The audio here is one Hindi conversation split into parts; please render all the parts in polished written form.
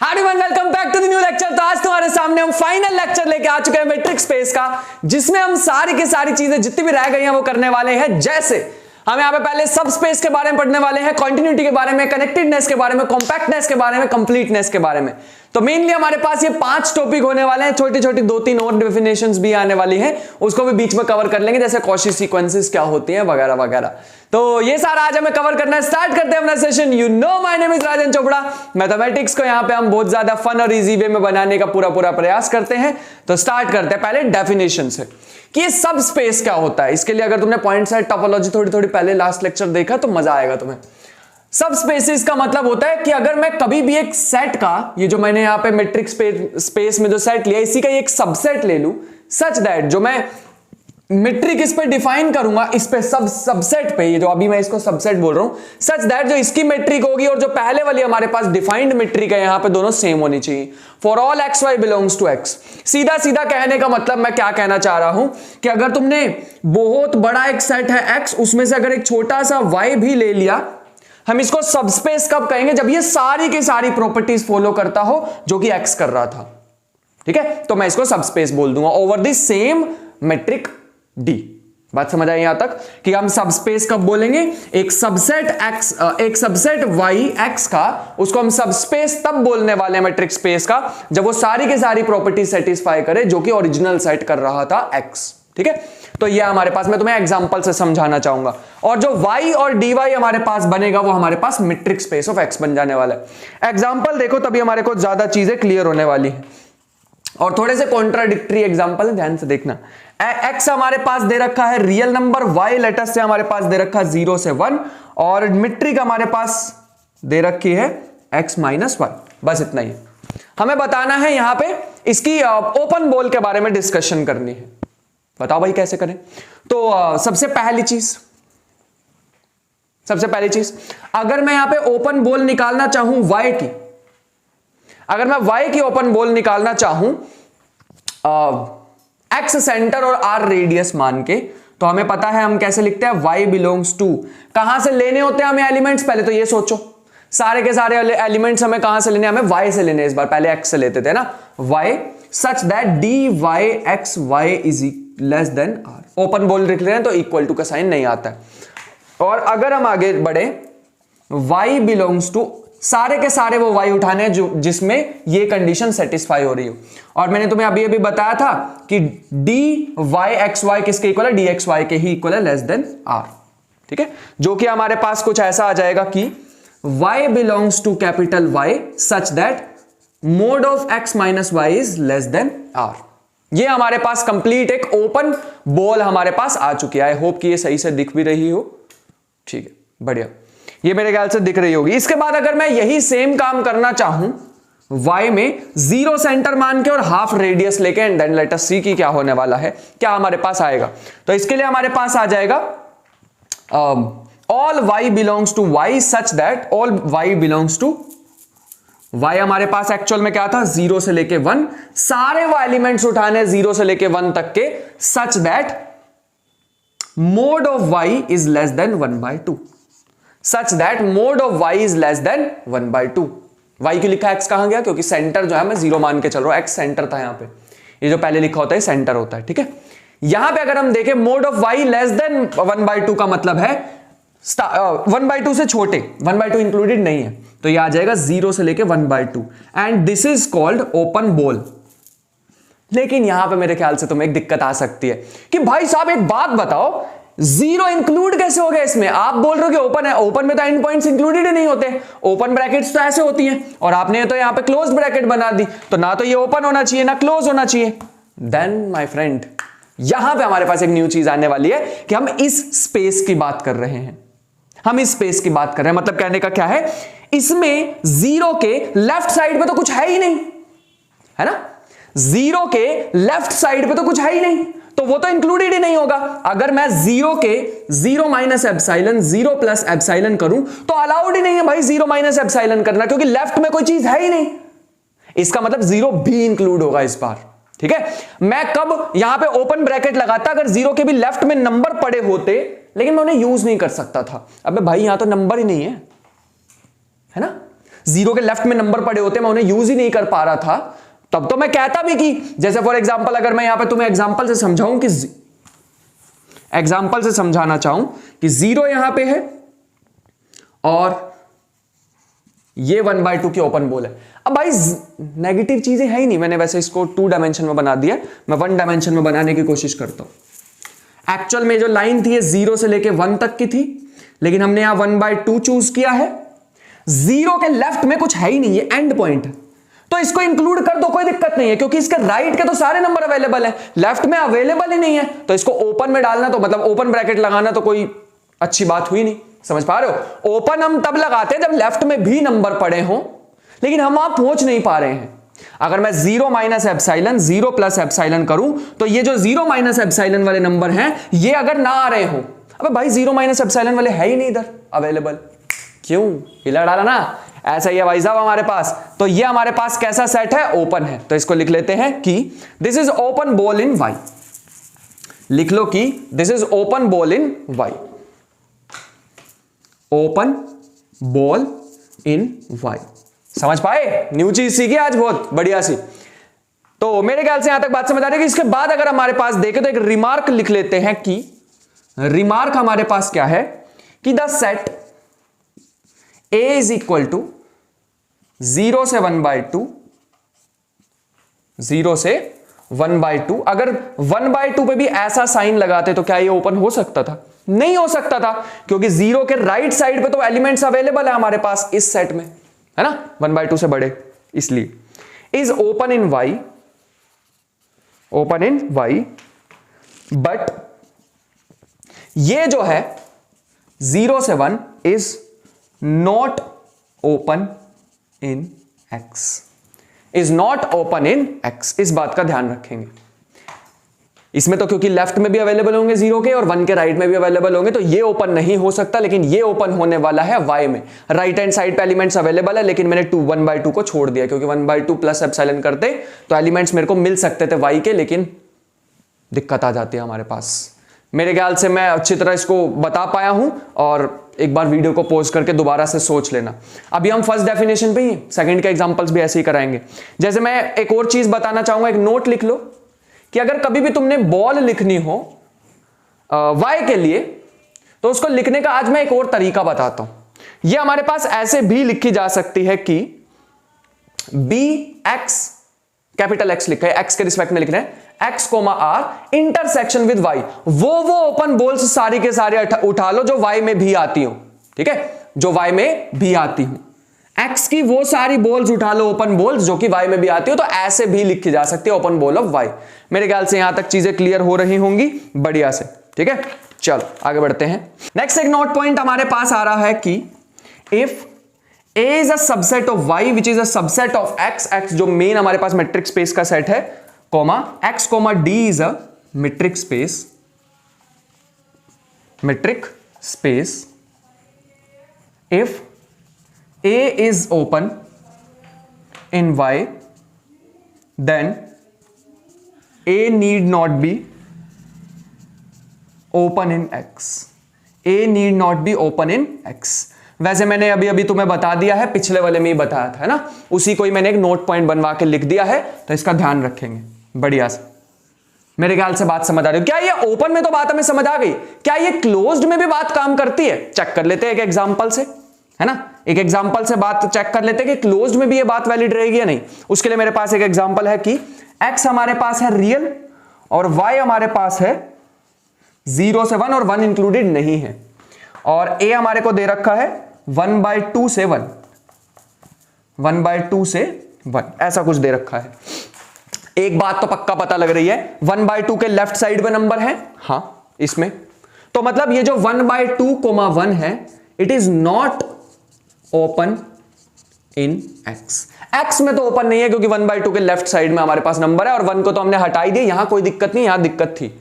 Hi everyone, welcome back to the new lecture. तो आज तुम्हारे सामने हम फाइनल लेक्चर लेके आ चुके हैं मैट्रिक्स स्पेस का, जिसमें हम सारी की सारी चीजें जितनी भी रह गई हैं वो करने वाले हैं। जैसे हम यहाँ पे पहले सब स्पेस के बारे में पढ़ने वाले हैं, कॉन्टिन्यूटी के बारे में, कनेक्टेडनेस के बारे में, कॉम्पैक्टनेस के बारे में, कंप्लीटनेस के बारे में। तो मेनली हमारे पास ये 5 टॉपिक होने वाले हैं, छोटी छोटी 2-3 और डेफिनेशंस भी आने वाली हैं, उसको भी बीच में कवर कर लेंगे, जैसे कॉची सीक्वेंसेस क्या होती हैं वगैरह वगैरह। तो ये सारा आज हमें कवर करना है। स्टार्ट करते हैं अपना session. You know my name is Rajan Chopra. Mathematics को यहाँ पे हम बहुत ज्यादा फन और इजी वे में बनाने का पूरा प्रयास करते हैं। तो स्टार्ट करते हैं पहले डेफिनेशन से कि ये सब स्पेस क्या होता है। इसके लिए अगर तुमने पॉइंट साइड टोपोलॉजी थोड़ी पहले लास्ट लेक्चर देखा तो मजा आएगा तुम्हें। सब स्पेसेस का मतलब होता है कि अगर मैं कभी भी एक सेट का, ये जो मैंने यहां पे मैट्रिक्स स्पेस में जो सेट लिया, इसी का एक सबसेट ले लूं, सच दैट जो मैं मैट्रिक इस पे डिफाइन करूंगा, इस पे सबसेट पे, ये जो अभी मैं इसको सबसेट बोल रहा हूं, सच दैट जो इसकी मैट्रिक होगी और जो पहले वाली हमारे पास डिफाइंड मैट्रिक है, यहां पे दोनों सेम होनी चाहिए। For all x y belongs to x. सीधा सीधा कहने का मतलब मैं क्या कहना चाह रहा हूं कि अगर तुमने बहुत बड़ा एक सेट है एक्स, उसमें से अगर एक छोटा सा वाई भी ले लिया, हम इसको सबस्पेस कब कहेंगे? जब ये सारी की सारी प्रॉपर्टीज फॉलो करता हो जो कि एक्स कर रहा था। ठीक है, तो मैं इसको सबस्पेस बोल दूंगा over the same metric d. बात समझ आई यहां तक कि हम सबस्पेस कब बोलेंगे? एक सबसेट एक्स, एक सबसेट वाई एक्स का, उसको हम सबस्पेस तब बोलने वाले हैं मैट्रिक्स स्पेस का जब वो सारी की सारी प्रॉपर्टी सेटिस्फाई करे जो कि ओरिजिनल सेट कर रहा था एक्स। ठीक है, तो ये हमारे पास, मैं तुम्हें एग्जांपल से समझाना चाहूंगा। और जो y और dy हमारे पास बनेगा वो हमारे पास मैट्रिक स्पेस ऑफ x बन जाने वाला है। एग्जांपल देखो, तभी हमारे को ज्यादा चीजें क्लियर होने वाली है। और थोड़े से कॉन्ट्राडिक्टरी एग्जांपल है, ध्यान से देखना। x हमारे पास दे रखा है real number, y let's say हमारे पास दे रखा है 0 से 1, और मैट्रिक हमारे पास दे रखी है x - 1। बस इतना ही हमें बताना है। यहां पे इसकी ओपन बॉल के बारे में डिस्कशन करनी है। बताओ भाई कैसे करें? तो सबसे पहली चीज, अगर मैं यहां पे ओपन बॉल निकालना चाहूं y की, अगर मैं y की ओपन बॉल निकालना चाहूं x सेंटर और r रेडियस मान के, तो हमें पता है हम कैसे लिखते हैं, y बिलोंग्स टू, कहां से लेने होते हैं हमें एलिमेंट्स? पहले तो ये सोचो, सारे के सारे एलिमेंट्स हमें कहां से लेने? हमें y से लेने। इस बार पहले x से लेते थे ना, y such that dy x y is less than r। Open ball लिख रहे हैं तो इक्वल टू का साइन नहीं आता है। और अगर हम आगे बढ़े, y बिलोंग्स टू, सारे के सारे वो y उठाने हैं जो जिसमें ये कंडीशन सेटिस्फाई हो रही हो। और मैंने तुम्हें अभी अभी बताया था कि dy x y किसके इक्वल है? dx y के ही इक्वल है, लेस देन r। ठीक है, जो कि हमारे पास कुछ ऐसा आ जाएगा कि y belongs to capital Y such that mod of x minus y is less than r। ये हमारे पास कंप्लीट एक ओपन बॉल हमारे पास आ चुकी है। आई होप कि ये सही से दिख भी रही हो। ठीक है, बढ़िया, ये मेरे ख्याल से दिख रही होगी। इसके बाद अगर मैं यही सेम काम करना चाहूं y में 0 सेंटर मान के और हाफ रेडियस लेके, एंड देन लेट अस सी की क्या होने वाला है, क्या हमारे पास आएगा। तो इसके लिए हमारे पास आ जाएगा all y belongs to y such that all y belongs to y, हमारे पास एक्चुअल में क्या था, 0 से लेके 1, सारे वो एलिमेंट्स उठाने 0 से लेके 1 तक के, सच that mod of y is less then 1/2। Such that mod of y is less then 1/2। y क्यों लिखा, x कहां गया? क्योंकि सेंटर जो है मैं 0 मान के चल रहा हूं, x सेंटर था यहां पे, ये जो पहले लिखा होता है सेंटर होता है। ठीक है, यहां पे अगर हम देखें mode of y less than 1/2 का मतलब है 1/2 से छोटे, 1/2 इंक्लूडेड नहीं है, तो ये आ जाएगा 0 से लेके 1/2, and this is called open ball. लेकिन यहां पे मेरे ख्याल से तुम्हें एक दिक्कत आ सकती है कि भाई साहब एक बात बताओ, 0 इंक्लूड कैसे हो गया इसमें? आप बोल रहे हो कि ओपन है, ओपन में तो एंड पॉइंट्स इंक्लूडेड ही नहीं होते, ओपन ब्रैकेट्स तो ऐसे होती हैं, और आपने तो यहां पे क्लोज ब्रैकेट बना दी, तो ना तो ये ओपन होना चाहिए ना क्लोज होना चाहिए। देन माय फ्रेंड, यहां पे हमारे पास एक न्यू चीज आने वाली है कि हम इस स्पेस की बात कर रहे हैं। हम इस स्पेस की बात कर रहे हैं, मतलब कहने का क्या है, इसमें 0 के लेफ्ट साइड पे तो कुछ है ही नहीं, है ना? 0 के लेफ्ट साइड पे तो कुछ है ही नहीं, तो वो तो इंक्लूडेड ही नहीं होगा। अगर मैं 0 के 0 माइनस एप्सिलॉन 0 प्लस एप्सिलॉन करूं तो अलाउड ही नहीं है भाई 0 माइनस एप्सिलॉन करना, क्योंकि लेफ्ट में कोई चीज है ही नहीं। इसका मतलब 0 भी इंक्लूड होगा इस बार। ठीक है, मैं कब यहां पे ओपन ब्रैकेट लगाता अगर 0 के भी लेफ्ट में नंबर पड़े होते, लेकिन मैं उन्हें यूज नहीं कर सकता था। अबे भाई यहां तो नंबर ही नहीं है ना, जीरो के लेफ्ट में नंबर पड़े होते, मैं उन्हें यूज ही नहीं कर पा रहा था, तब तो मैं कहता भी कि जैसे फॉर एग्जांपल अगर मैं यहां पे तुम्हें एग्जांपल से समझाऊं कि एग्जांपल से समझाना चाहूं कि जीरो यहां पे है और ये 1/2 की ओपन बॉल है। अब भाई नेगेटिव चीजें है ही नहीं, मैंने वैसे इसको 2 डायमेंशन में बना दिया, मैं 1 डायमेंशन में बनाने की कोशिश करता हूं। एक्चुअल में जो लाइन थी ये 0 से लेके 1 तक की थी, लेकिन हमने यहां 1/2 चूज किया है। जीरो के लेफ्ट में कुछ है ही नहीं, ये एंड पॉइंट है, तो इसको इंक्लूड कर दो, कोई दिक्कत नहीं है, क्योंकि इसके राइट के तो सारे नंबर अवेलेबल है, लेफ्ट में अवेलेबल ही नहीं है, तो इसको ओपन में डालना, तो मतलब ओपन ब्रैकेट लगाना तो कोई अच्छी बात हुई नहीं। समझ पा रहे हो? ओपन हम तब लगाते हैं जब लेफ्ट में भी नंबर पड़े हों, लेकिन हम वहां पहुंच नहीं पा रहे हैं। अगर मैं 0 माइनस एप्सिलॉन 0 प्लस एप्सिलॉन करूं, तो ये जो 0 माइनस एप्सिलॉन वाले नंबर हैं, ये अगर ना आ रहे हो, अबे भाई 0 माइनस एप्सिलॉन वाले है ही नहीं इधर अवेलेबल, क्यों? हिला डाला ना, ऐसा ही है भाई साहब हमारे पास। तो ये हमारे पास कैसा सेट है? ओपन है। तो इसको लिख लेते हैं कि this is open ball in y. लिख लो कि this is open ball in y, open ball in y. समझ पाए? न्यू चीज सीखी आज, बहुत बढ़िया सी। तो मेरे ख्याल से यहां तक बात समझ आ रही है कि इसके बाद अगर हमारे पास देखें तो एक रिमार्क लिख लेते हैं कि रिमार्क हमारे पास क्या है कि the set A is equal to 0 से 1/2, 0 से 1/2। अगर 1/2 पे भी ऐसा साइन लगाते तो क्या ये ओपन हो सकता था? नहीं हो सकता था, क्योंकि 0 के राइट साइड पे तो एलिमेंट्स अवेलेबल है हमारे पास इस सेट में, है ना, 1/2 से बड़े, इसलिए is open in y, open in y, but ये जो है 0 से 1 is not open in x, is not open in x. इस बात का ध्यान रखेंगे। इसमें तो क्योंकि लेफ्ट में भी अवेलेबल होंगे 0 के और 1 के राइट में भी अवेलेबल होंगे, तो ये ओपन नहीं हो सकता, लेकिन ये ओपन होने वाला है y में। राइट हैंड साइड पे एलिमेंट्स अवेलेबल है, लेकिन मैंने 1/2 को छोड़ दिया, क्योंकि 1/2 प्लस एप्सिलॉन करते तो एलिमेंट्स मेरे को मिल सकते थे y के, लेकिन दिक्कत आ जाती है हमारे पास। मेरे ख्याल से मैं अच्छी तरह इसको बता पाया हूं, और एक बार वीडियो को पॉज करके दोबारा से सोच लेना। अभी हम फर्स्ट डेफिनेशन पे ही, सेकंड के एग्जांपल्स भी ऐसे ही कराएंगे। जैसे मैं एक और चीज बताना चाहूंगा, एक नोट लिख लो कि अगर कभी भी तुमने बॉल लिखनी हो y के लिए, तो उसको लिखने का आज मैं एक और तरीका बताता हूं। यह हमारे पास ऐसे भी लिखी जा सकती है कि bx, कैपिटल X लिखा है, x के रिस्पेक्ट में लिख रहे हैं, x, r intersection with y। वो ओपन बॉल्स सारी के सारे उठा लो जो y में भी आती हो, ठीक है, जो y में भी आती हूं। x की वो सारी बॉल्स उठा लो, ओपन बॉल्स जो कि y में भी आती हो, तो ऐसे भी लिखी जा सकती है ओपन बॉल ऑफ y। मेरे ख्याल से यहां तक चीजें क्लियर हो रही होंगी बढ़िया से, ठीक है। चलो आगे बढ़ते हैं। नेक्स्ट एक नोट पॉइंट हमारे पास आ रहा है कि if A is a subset of y which is a subset of x, x जो मेन हमारे पास मेट्रिक स्पेस का सेट है, comma x, d is a metric space if A is open in y, then A need not be open in x, A need not be open in x। वैसे मैंने अभी अभी तुम्हें बता दिया है, पिछले वाले में ही बताया था, है ना, उसी को ही मैंने एक नोट पॉइंट बनवा के लिख दिया है, तो इसका ध्यान रखेंगे बढ़िया से। मेरे ख्याल से बात समझ आ रही है? क्या ये ओपन में तो बात हमें समझ आ गई, क्या ये क्लोज्ड में भी बात काम करती है? चेक कर लेते हैं एक एग्जांपल से, है ना, एक एग्जांपल से बात चेक कर लेते हैं कि क्लोज्ड में भी ये बात वैलिड रहेगी या नहीं। उसके लिए मेरे पास एक एग्जांपल है कि x हमारे पास है रियल और y हमारे पास है 0 से 1 और 1 इंक्लूडेड नहीं है, और a हमारे को दे रखा है 1/2 से 1, 1/2 से 1, ऐसा कुछ दे रखा है। एक बात तो पक्का पता लग रही है, 1/2 के लेफ्ट साइड पे नंबर है, हां इसमें, तो मतलब ये जो 1/2, 1 है, it is not open in x। x में तो ओपन नहीं है क्योंकि 1/2 के लेफ्ट साइड में हमारे पास नंबर है, और 1 को तो हमने हटा ही दिया, यहां कोई दिक्कत नहीं, यहां दिक्कत थी,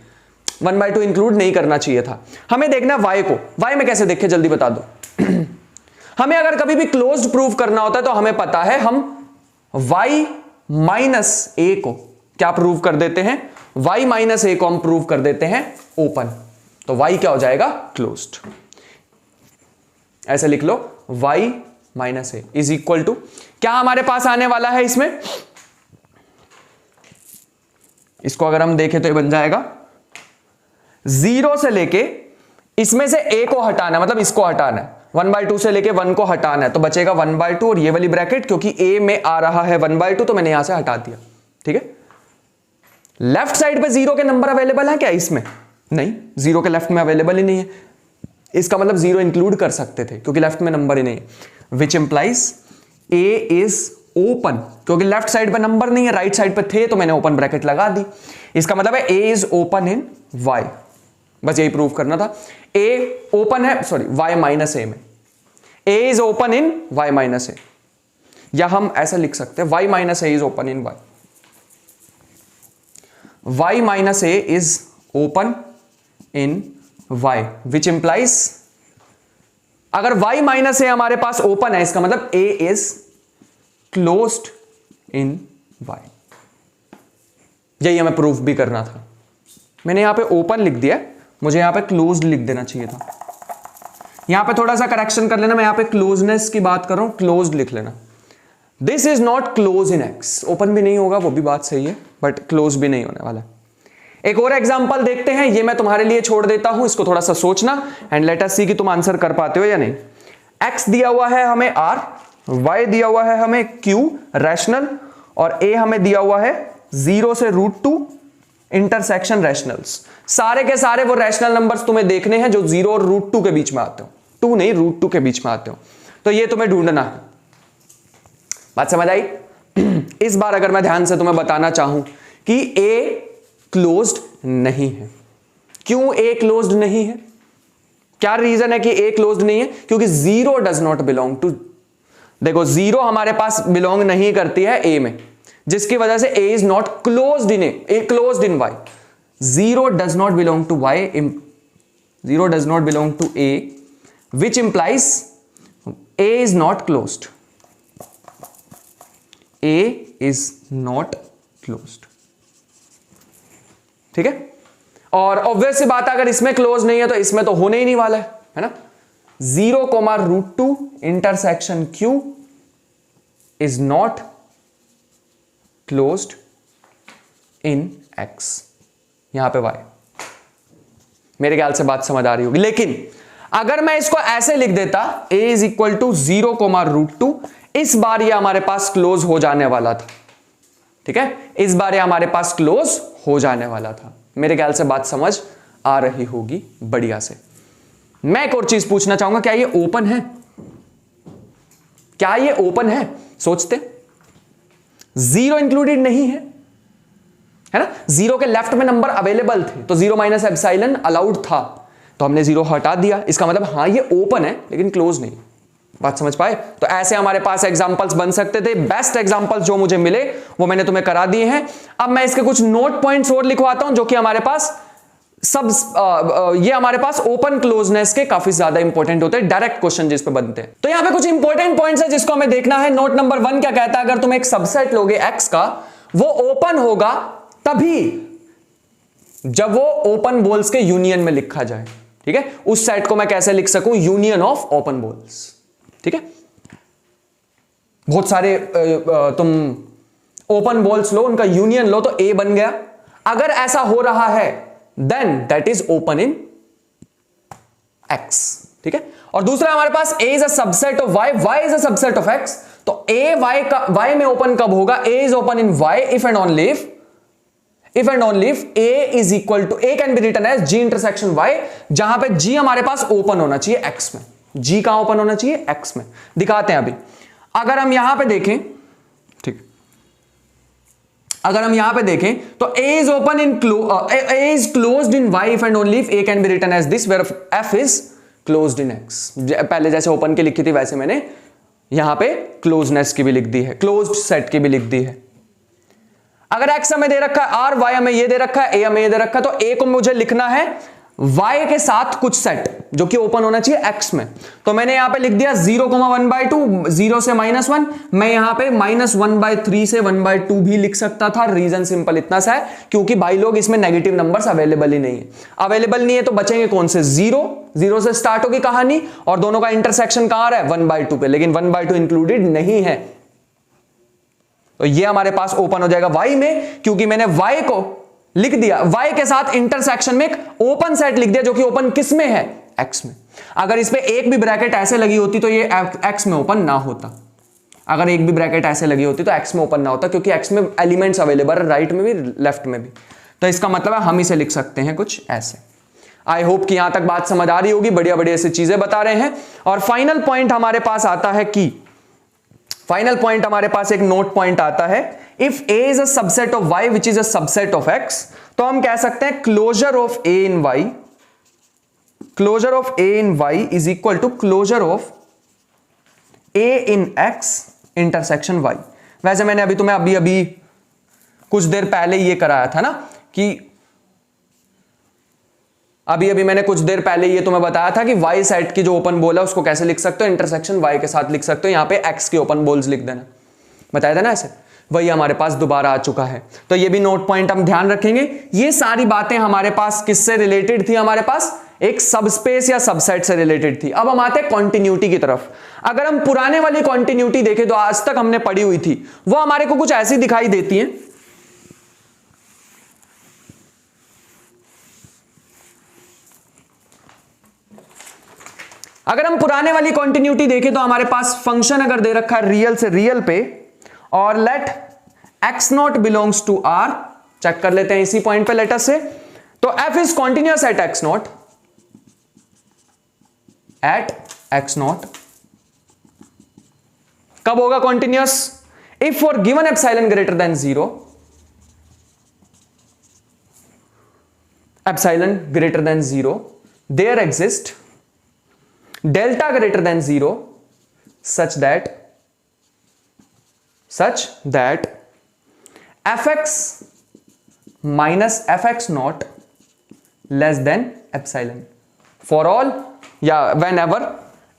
1/2 इंक्लूड नहीं करना चाहिए था। हमें देखना y को, y में कैसे देखें जल्दी बता दो। हमें अगर कभी भी क्लोज्ड प्रूव करना होता है तो हमें पता है हम y माइनस a को क्या प्रूव कर देते हैं, y माइनस a को हम प्रूव कर देते हैं ओपन, तो y क्या हो जाएगा, क्लोज्ड। ऐसे लिख लो, y minus a is equal to क्या हमारे पास आने वाला है इसमें, इसको अगर हम देखें तो ये बन जाएगा 0 से लेके इसमें से a को हटाना, मतलब इसको हटाना है, 1/2 से लेके 1 को हटाना है, तो बचेगा 1/2 और ये वाली ब्रैकेट, क्योंकि a में आ रहा है 1/2 तो मैंने यहां से हटा दिया। ठीक है, लेफ्ट साइड पे 0 के नंबर अवेलेबल है क्या इसमें? नहीं, 0 के लेफ्ट में अवेलेबल ही नहीं है, इसका मतलब 0 इंक्लूड कर सकते थे क्योंकि लेफ्ट में नंबर ही नहीं है, विच इंप्लाइज a इज ओपन, क्योंकि लेफ्ट साइड पे नंबर नहीं है, राइट साइड पे थे तो मैंने ओपन ब्रैकेट लगा दी, इसका मतलब है a is open in y, बस यही प्रूव करना था। a ओपन है, सॉरी y माइनस a में, a is open in y minus a, या हम ऐसा लिख सकते हैं y minus a is open in y minus a is open in y, which implies अगर y माइनस a हमारे पास ओपन है, इसका मतलब a is closed in y, यही हमें प्रूफ भी करना था। मैंने यहां पे ओपन लिख दिया, मुझे यहां पे क्लोज्ड लिख देना चाहिए था, यहां पे थोड़ा सा करेक्शन कर लेना, मैं यहां पे क्लोजनेस की बात कर रहा हूं, क्लोज्ड लिख लेना। This is not close in x, open भी नहीं होगा वो भी बात सही है, बट क्लोज भी नहीं होने वाला। एक और एग्जांपल देखते हैं, ये मैं तुम्हारे लिए छोड़ देता हूं, इसको थोड़ा सा सोचना एंड लेट अस सी कि तुम आंसर कर पाते हो या नहीं। x दिया हुआ है हमें r, y दिया हुआ है हमें q रैशनल, और a हमें दिया हुआ है 0 से √2 इंटरसेक्शन रैशनल्स। सारे के सारे वो रैशनल नंबर्स तुम्हें देखने हैं जो 0 और √2 के बीच में आते हो, 2 नहीं √2 के बीच में आते हो, तो ये तुम्हें ढूंढना है। बात समझ आई? इस बार अगर मैं ध्यान से तुम्हें बताना चाहूं कि a क्लोज्ड नहीं है, क्यों a क्लोज्ड नहीं है, क्या रीजन है कि a क्लोज्ड नहीं है? क्योंकि 0 डज नॉट बिलोंग टू, देखो 0 हमारे पास बिलोंग नहीं करती है a में, जिसकी वजह से a is not closed in closed in y। 0 does not belong to y, 0 does not belong to a, which implies a is not closed, a is not closed. ठीक है, और ऑब्वियस सी बात है अगर इसमें क्लोज नहीं है तो इसमें तो होने ही नहीं वाला है ना। 0, √2 intersection q is not closed in x, यहां पे y। मेरे ख्याल से बात समझ आ रही होगी, लेकिन अगर मैं इसको ऐसे लिख देता a इज इक्वल टू 0, √2, इस बार ये हमारे पास क्लोज हो जाने वाला था। ठीक है, इस बार ये हमारे पास क्लोज हो जाने वाला था। मेरे ख्याल से बात समझ आ रही होगी बढ़िया से। मैं एक और चीज पूछना चाहूंगा, क्या ये ओपन है? क्या ये ओपन है? सोचते, 0 इंक्लूडेड नहीं है, है ना, 0 के लेफ्ट में नंबर अवेलेबल थे तो 0 माइनस एप्सिलॉन अलाउड था, तो हमने 0 हटा दिया, इसका मतलब हाँ ये ओपन है लेकिन क्लोज नहीं। बात समझ पाए? तो ऐसे हमारे पास एग्जांपल्स बन सकते थे। बेस्ट एग्जांपल्स जो मुझे मिले वो मैंने तुम्हें करा दिए हैं। अब मैं इसके कुछ नोट पॉइंट्स और लिखवाता हूं जो कि हमारे पास ये हमारे पास ओपन क्लोजनेस के काफी ज्यादा इंपॉर्टेंट होते हैं, डायरेक्ट क्वेश्चन जिस पे बनते हैं। तो यहां पे कुछ इंपॉर्टेंट पॉइंट्स है जिसको हमें देखना है। नोट नंबर 1 क्या कहता है, अगर तुम एक सबसेट लोगे x का, वो ओपन होगा तभी जब वो ओपन बोल्स के यूनियन में लिखा जाए। ठीक है, उस सेट को मैं कैसे लिख सकूं? Union of open balls. ठीक है, बहुत सारे तुम ओपन बॉल्स लो, उनका यूनियन लो तो A बन गया। अगर ऐसा हो रहा है then that is open in X। ठीक है, और दूसरा हमारे पास A is a subset of Y, Y is a subset of X, तो A Y में ओपन कब होगा? A is open in Y if and only if A is equal to, A can be written as G intersection Y, जहां पे G हमारे पास ओपन होना चाहिए X में। G कहां ओपन होना चाहिए? X में। दिखाते हैं अभी। अगर हम यहां पे देखें, ठीक, अगर हम यहां पे देखें तो A is open in A is closed in Y if and only if A can be written as this, where F is closed in X। पहले जैसे ओपन की लिखी थी वैसे मैंने यहां पे क्लोजनेस की भी लिख दी है, क्लोज्ड सेट की भी लिख दी है। अगर X हमें दे रखा है, R Y हमें ये दे रखा है, A हमें ये दे रखा है, तो A को मुझे लिखना है y के साथ कुछ सेट जो कि ओपन होना चाहिए x में। तो मैंने यहां पे लिख दिया 0,1/2, 0 से -1। मैं यहां पे -1/3 से 1/2 भी लिख सकता था। रीजन सिंपल इतना सा है क्योंकि भाई लोग इसमें नेगेटिव नंबर्स अवेलेबल ही नहीं है। अवेलेबल नहीं है तो बचेंगे कौन से? 0 से स्टार्ट होगी कहानी और दोनों का इंटरसेक्शन कहां रहा है? 1/2 पे, लेकिन 1/2 इंक्लूडेड नहीं है। तो ये हमारे पास ओपन हो जाएगा y में, क्योंकि मैंने y को लिख दिया, y के साथ इंटरसेक्शन में एक ओपन सेट लिख दिया जो कि ओपन किस में है? x में। अगर इस पे एक भी ब्रैकेट ऐसे लगी होती तो ये x में ओपन ना होता। अगर एक भी ब्रैकेट ऐसे लगी होती तो x में ओपन ना होता, क्योंकि x में एलिमेंट्स अवेलेबल है, राइट में भी लेफ्ट में भी। तो इसका मतलब है हम इसे लिख सकते हैं कुछ ऐसे। आई होप कि यहां तक बात समझ आ रही होगी। बढ़िया बढ़िया ऐसी चीजें बता रहे हैं। और फाइनल पॉइंट हमारे पास आता है कि फाइनल पॉइंट हमारे पास एक नोट पॉइंट आता है, if a is a subset of y which is a subset of x, तो हम कह सकते हैं closure of a in y, closure of a in y is equal to closure of a in x intersection y। वैसे मैंने अभी तुम्हें अभी कुछ देर पहले ये कराया था ना कि अभी मैंने कुछ देर पहले ये तुम्हें बताया था कि y सेट की जो ओपन बोल है उसको कैसे लिख सकते हो? इंटरसेक्शन y के साथ लिख सकते हो। यहां पे x की ओपन बोल्स लिख देना, बताया था ना ऐसे। वही हमारे पास दोबारा आ चुका है। तो ये भी नोट पॉइंट हम ध्यान रखेंगे। ये सारी बातें हमारे पास किससे रिलेटेड थी? हमारे पास एक सबस्पेस या सबसेट से रिलेटेड थी। अब हम आते हैं कॉन्टिन्यूटी की तरफ। अगर हम पुराने वाली कॉन्टिन्यूटी देखें तो आज तक हमने पढ़ी हुई थी, वो हमारे को कुछ ऐसी दिखाई देती है। अगर हम पुराने वाली कॉन्टिन्यूटी देखें तो हमारे पास फंक्शन अगर दे रखा है रियल से रियल पे, और let x0 belongs to r, check कर लेते हैं इसी पॉइंट पे लेटर से। तो f is continuous at x0, at x0। कब होगा continuous? If for given epsilon greater than 0, epsilon greater than 0, there exist delta greater than 0 such that fx minus fx naught less than epsilon for all, या whenever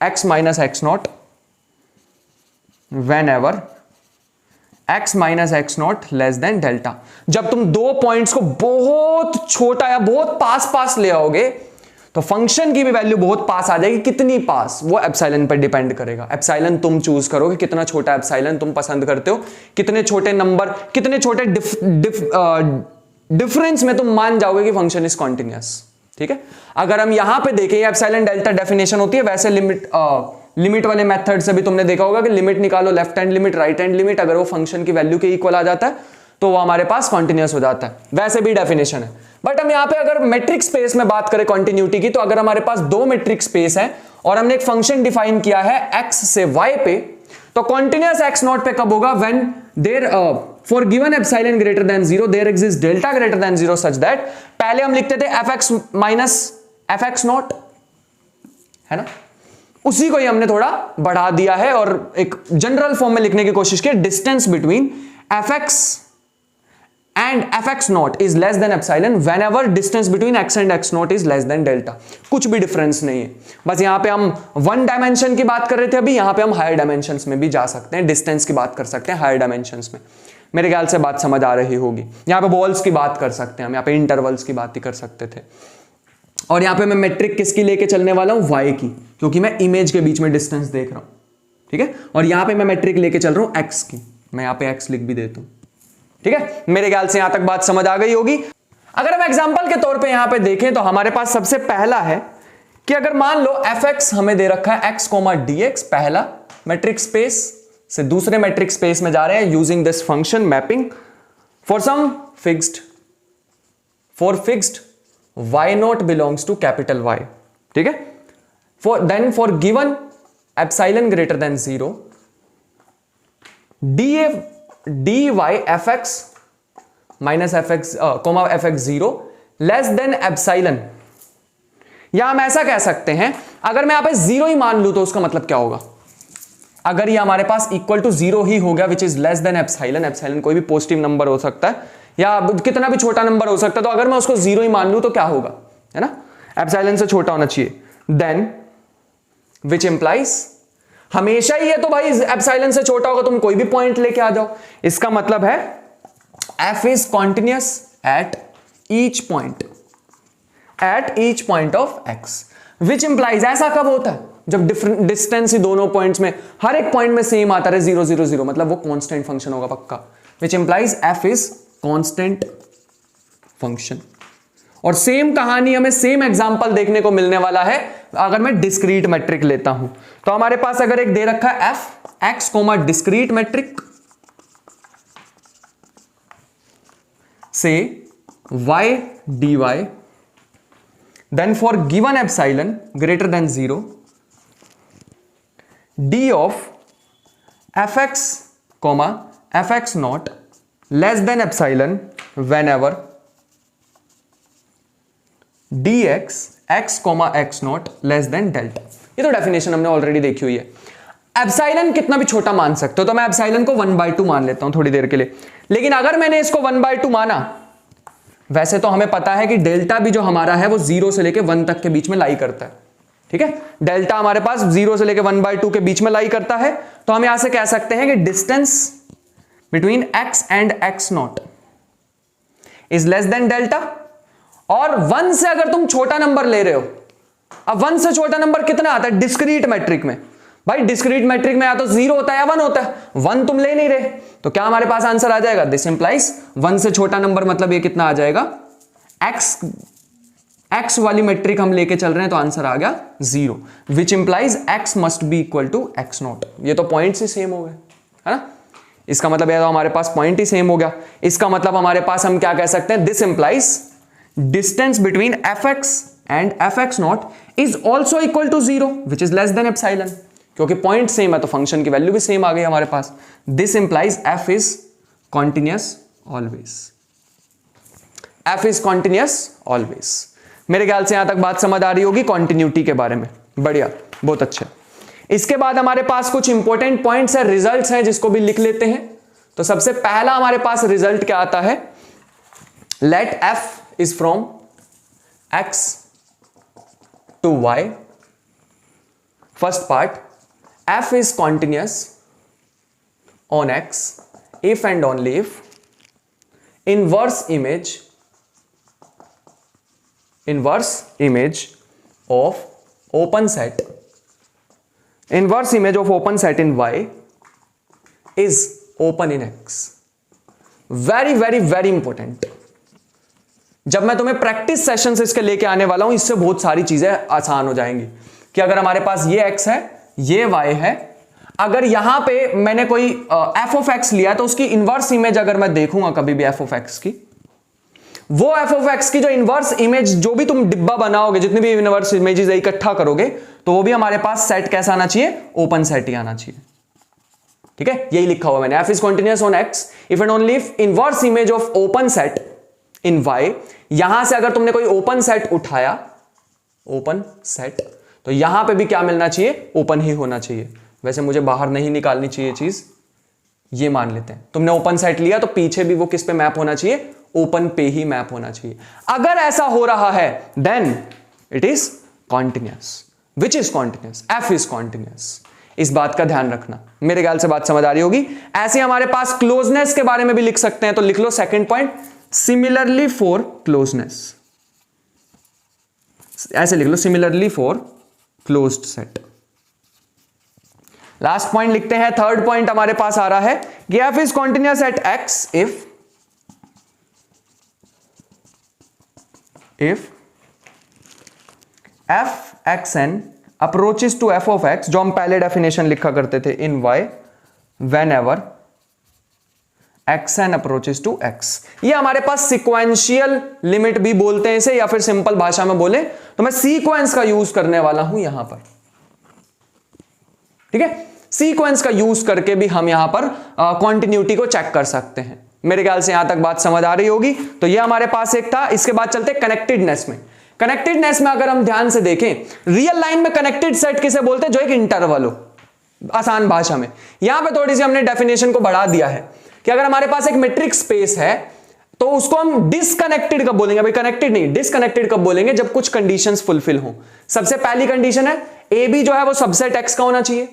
x minus x naught, whenever x minus x naught less than delta। जब तुम दो पॉइंट्स को बहुत छोटा या बहुत पास पास ले आओगे तो फंक्शन की भी वैल्यू बहुत पास आ जाएगी। कितनी पास? वो एप्सिलॉन पर डिपेंड करेगा। एप्सिलॉन तुम चूज करोगे, कितना छोटा एप्सिलॉन तुम पसंद करते हो, कितने छोटे नंबर, कितने छोटे डिफरेंस में तुम मान जाओगे कि फंक्शन इज कॉन्टिन्यूअस। ठीक है। अगर हम यहां पे देखें, एप्सिलॉन डेल्टा डेफिनेशन होती है, वैसे लिमिट वाले मेथड से भी तुमने देखा होगा कि लिमिट निकालो, left hand limit, right hand limit, अगर वो फंक्शन की वैल्यू के इक्वल आ जाता है तो वो हमारे पास कॉन्टिन्यूअस हो जाता है। वैसे भी डेफिनेशन है। बट हम यहां पे अगर मेट्रिक स्पेस में बात करें कॉन्टिन्यूटी की, तो अगर हमारे पास दो मेट्रिक स्पेस है और हमने एक फंक्शन डिफाइन किया है x से y पे, तो कॉन्टिन्यूअस x0 पे कब होगा? When there for given epsilon greater than 0 there exist delta greater than 0 such that, पहले हम लिखते थे fx माइनस fx0, है ना, उसी को ही हमने थोड़ा बढ़ा दिया है और एक जनरल फॉर्म में लिखने की कोशिश की, distance between fx and fx naught is less than epsilon whenever distance between x and x naught is less than delta। कुछ भी डिफरेंस नहीं है, बस यहां पे हम वन डायमेंशन की बात कर रहे थे अभी, यहां पे हम हायर डायमेंशंस में भी जा सकते हैं, डिस्टेंस की बात कर सकते हैं हायर डायमेंशंस में। मेरे ख्याल से बात समझ आ रही होगी। यहां पे बॉल्स की बात कर सकते हैं हम, यहां पे इंटरवल्स की बात ही कर सकते थे। और यहां पे मैं मेट्रिक किसकी लेके चलने वाला हूं? y की, क्योंकि मैं इमेज के बीच में डिस्टेंस देख रहा हूं। ठीक है। और यहां पे मैं मेट्रिक लेके चल रहा हूं x की, मैं यहां पे x लिख भी देता हूं। ठीक है। मेरे ख्याल से यहां तक बात समझ आ गई होगी। अगर हम एग्जांपल के तौर पे यहां पे देखें तो हमारे पास सबसे पहला है कि अगर मान लो fx हमें दे रखा है x, dx, पहला मैट्रिक स्पेस से दूसरे मैट्रिक स्पेस में जा रहे हैं using this function mapping for some fixed y naught belongs to capital Y। ठीक है। For given epsilon greater than 0 dy fx minus fx0 less than epsilon, या हम ऐसा कह सकते हैं, अगर मैं यहां पे 0 ही मान लूं तो उसका मतलब क्या होगा? अगर ये हमारे पास इक्वल टू 0 ही हो गया विच is less than epsilon, epsilon कोई भी पॉजिटिव नंबर हो सकता है या कितना भी छोटा नंबर हो सकता है, तो अगर मैं उसको 0 ही मान लूं तो क्या होगा? है ना, एप्सिलॉन से छोटा होना चाहिए, देन विच इंप्लाइज, हमेशा ही है तो भाई एप्सिलॉन से छोटा होगा, तुम कोई भी पॉइंट लेके आ जाओ। इसका मतलब है f is continuous at each point of x, which implies, ऐसा कब होता है जब डिफरेंट डिस्टेंस ही दोनों पॉइंट्स में हर एक पॉइंट में सेम आता है 0 0 0, मतलब वो कांस्टेंट फंक्शन होगा पक्का, which implies f is constant function. और सेम कहानी हमें सेम एग्जांपल देखने को मिलने वाला है अगर मैं डिस्क्रीट मैट्रिक लेता हूं। तो हमारे पास अगर एक दे रखा है f x comma discrete metric से y dy, then for given epsilon greater than 0 d of fx comma fx naught less than epsilon whenever dx x comma x naught less than delta। ये तो डेफिनेशन हमने ऑलरेडी देखी हुई है। एप्सिलॉन कितना भी छोटा मान सकते हो, तो मैं एप्सिलॉन को 1/2 मान लेता हूं थोड़ी देर के लिए, लेकिन अगर मैंने इसको 1/2 माना, वैसे तो हमें पता है कि डेल्टा भी जो हमारा है वो 0 से लेके 1 तक के बीच में लाई करता है, ठीक है। डेल्टा हमारे पास 0 से लेके 1/2 के बीच में लाई करता है, तो हम यहां से कह सकते हैं कि distance between x and x not is less then delta. और 1 से अगर तुम छोटा नंबर ले रहे हो, अब 1 से छोटा नंबर कितना आता है डिस्क्रीट मैट्रिक में, भाई डिस्क्रीट मैट्रिक में या तो 0 होता है या 1 होता है, 1 तुम ले नहीं रहे, तो क्या हमारे पास आंसर आ जाएगा, दिस इंप्लाइज 1 से छोटा नंबर, मतलब ये कितना आ जाएगा x वाली मैट्रिक हम लेके चल रहे हैं, तो आंसर आ गया 0, which implies x must be equal to x naught. ये तो पॉइंट ही सेम हो गए, है ना। इसका मतलब ये तो हमारे पास पॉइंट ही सेम हो गया। इसका मतलब हमारे पास हम क्या कह सकते हैं, this implies distance between fx and fx naught is also equal to 0 which is less than epsilon, क्योंकि पॉइंट सेम है तो फंक्शन की वैल्यू भी सेम आ गई हमारे पास। This implies f is continuous always, f is continuous always. मेरे ख्याल से यहां तक बात समझ आ रही होगी कॉन्टिन्यूटी के बारे में, बढ़िया, बहुत अच्छे। इसके बाद हमारे पास कुछ इंपॉर्टेंट पॉइंट्स है, रिजल्ट्स हैं, जिसको भी लिख लेते हैं। तो सबसे पहला हमारे पास रिजल्ट क्या आता है, let f is from x to y। First part, f is continuous on x if and only if inverse image of open set in y is open in x। very very very important। जब मैं तुम्हें प्रैक्टिस सेशंस इसके लेके आने वाला हूं, इससे बहुत सारी चीजें आसान हो जाएंगी कि अगर हमारे पास ये x है, ये y है, अगर यहां पे मैंने कोई f ऑफ x लिया तो उसकी इनवर्स इमेज अगर मैं देखूंगा कभी भी f ऑफ x की, वो f ऑफ x की जो इनवर्स इमेज, जो भी तुम डिब्बा बनाओगे, जितनी भी इनवर्स इमेजेस इकट्ठा करोगे, तो वो भी हमारे पास सेट कैसा आना चाहिए, ओपन सेट ही आना चाहिए, ठीक है। यही लिखा हुआ मैंने, f is continuous on x if and only if inverse image of open set in y। यहां से अगर तुमने कोई ओपन सेट उठाया, ओपन सेट, तो यहां पे भी क्या मिलना चाहिए, ओपन ही होना चाहिए। वैसे मुझे बाहर नहीं निकालनी चाहिए चीज, ये मान लेते हैं। तुमने ओपन सेट लिया तो पीछे भी वो किस पे मैप होना चाहिए, ओपन पे ही मैप होना चाहिए। अगर ऐसा हो रहा है then it is continuous, which is continuous, f is continuous. इस बात का ध्यान रखना, मेरे ख्याल से बात समझ आ रही होगी। ऐसे हमारे पास क्लोजनेस के बारे में भी लिख सकते हैं, तो लिख लो second point, similarly for closeness, ऐसे लिख लो, similarly for closed set. Last point लिखते हैं, थर्ड पॉइंट हमारे पास आ रहा है कि f is continuous at x if f(xn) approaches to f of x, जो हम पहले डेफिनेशन लिखा करते थे, in y whenever xn approaches to x। ये हमारे पास सिक्वेंशियल लिमिट भी बोलते हैं इसे, या फिर सिंपल भाषा में बोले तो मैं सीक्वेंस का यूज करने वाला हूं यहां पर, ठीक है। सीक्वेंस का यूज करके भी हम यहां पर कॉन्टिन्यूटी को चेक कर सकते हैं। मेरे ख्याल से यहां तक बात समझ आ रही होगी। तो ये हमारे पास एक था। इसके बाद चलते कनेक्टेडनेस में। कनेक्टेडनेस में अगर हम ध्यान से देखें, रियल लाइन में कनेक्टेड सेट किसे बोलते हैं, जो एक इंटरवल हो, आसान भाषा में। यहां पे थोड़ी सी हमने डेफिनेशन को बढ़ा दिया है कि अगर हमारे पास एक मेट्रिक स्पेस है, तो उसको हम डिसकनेक्टेड कब बोलेंगे? भाई कनेक्टेड नहीं, डिसकनेक्टेड कब बोलेंगे? जब कुछ कंडीशंस फुलफिल हो। सबसे पहली कंडीशन है ए बी जो है वो सबसेट एक्स का होना चाहिए,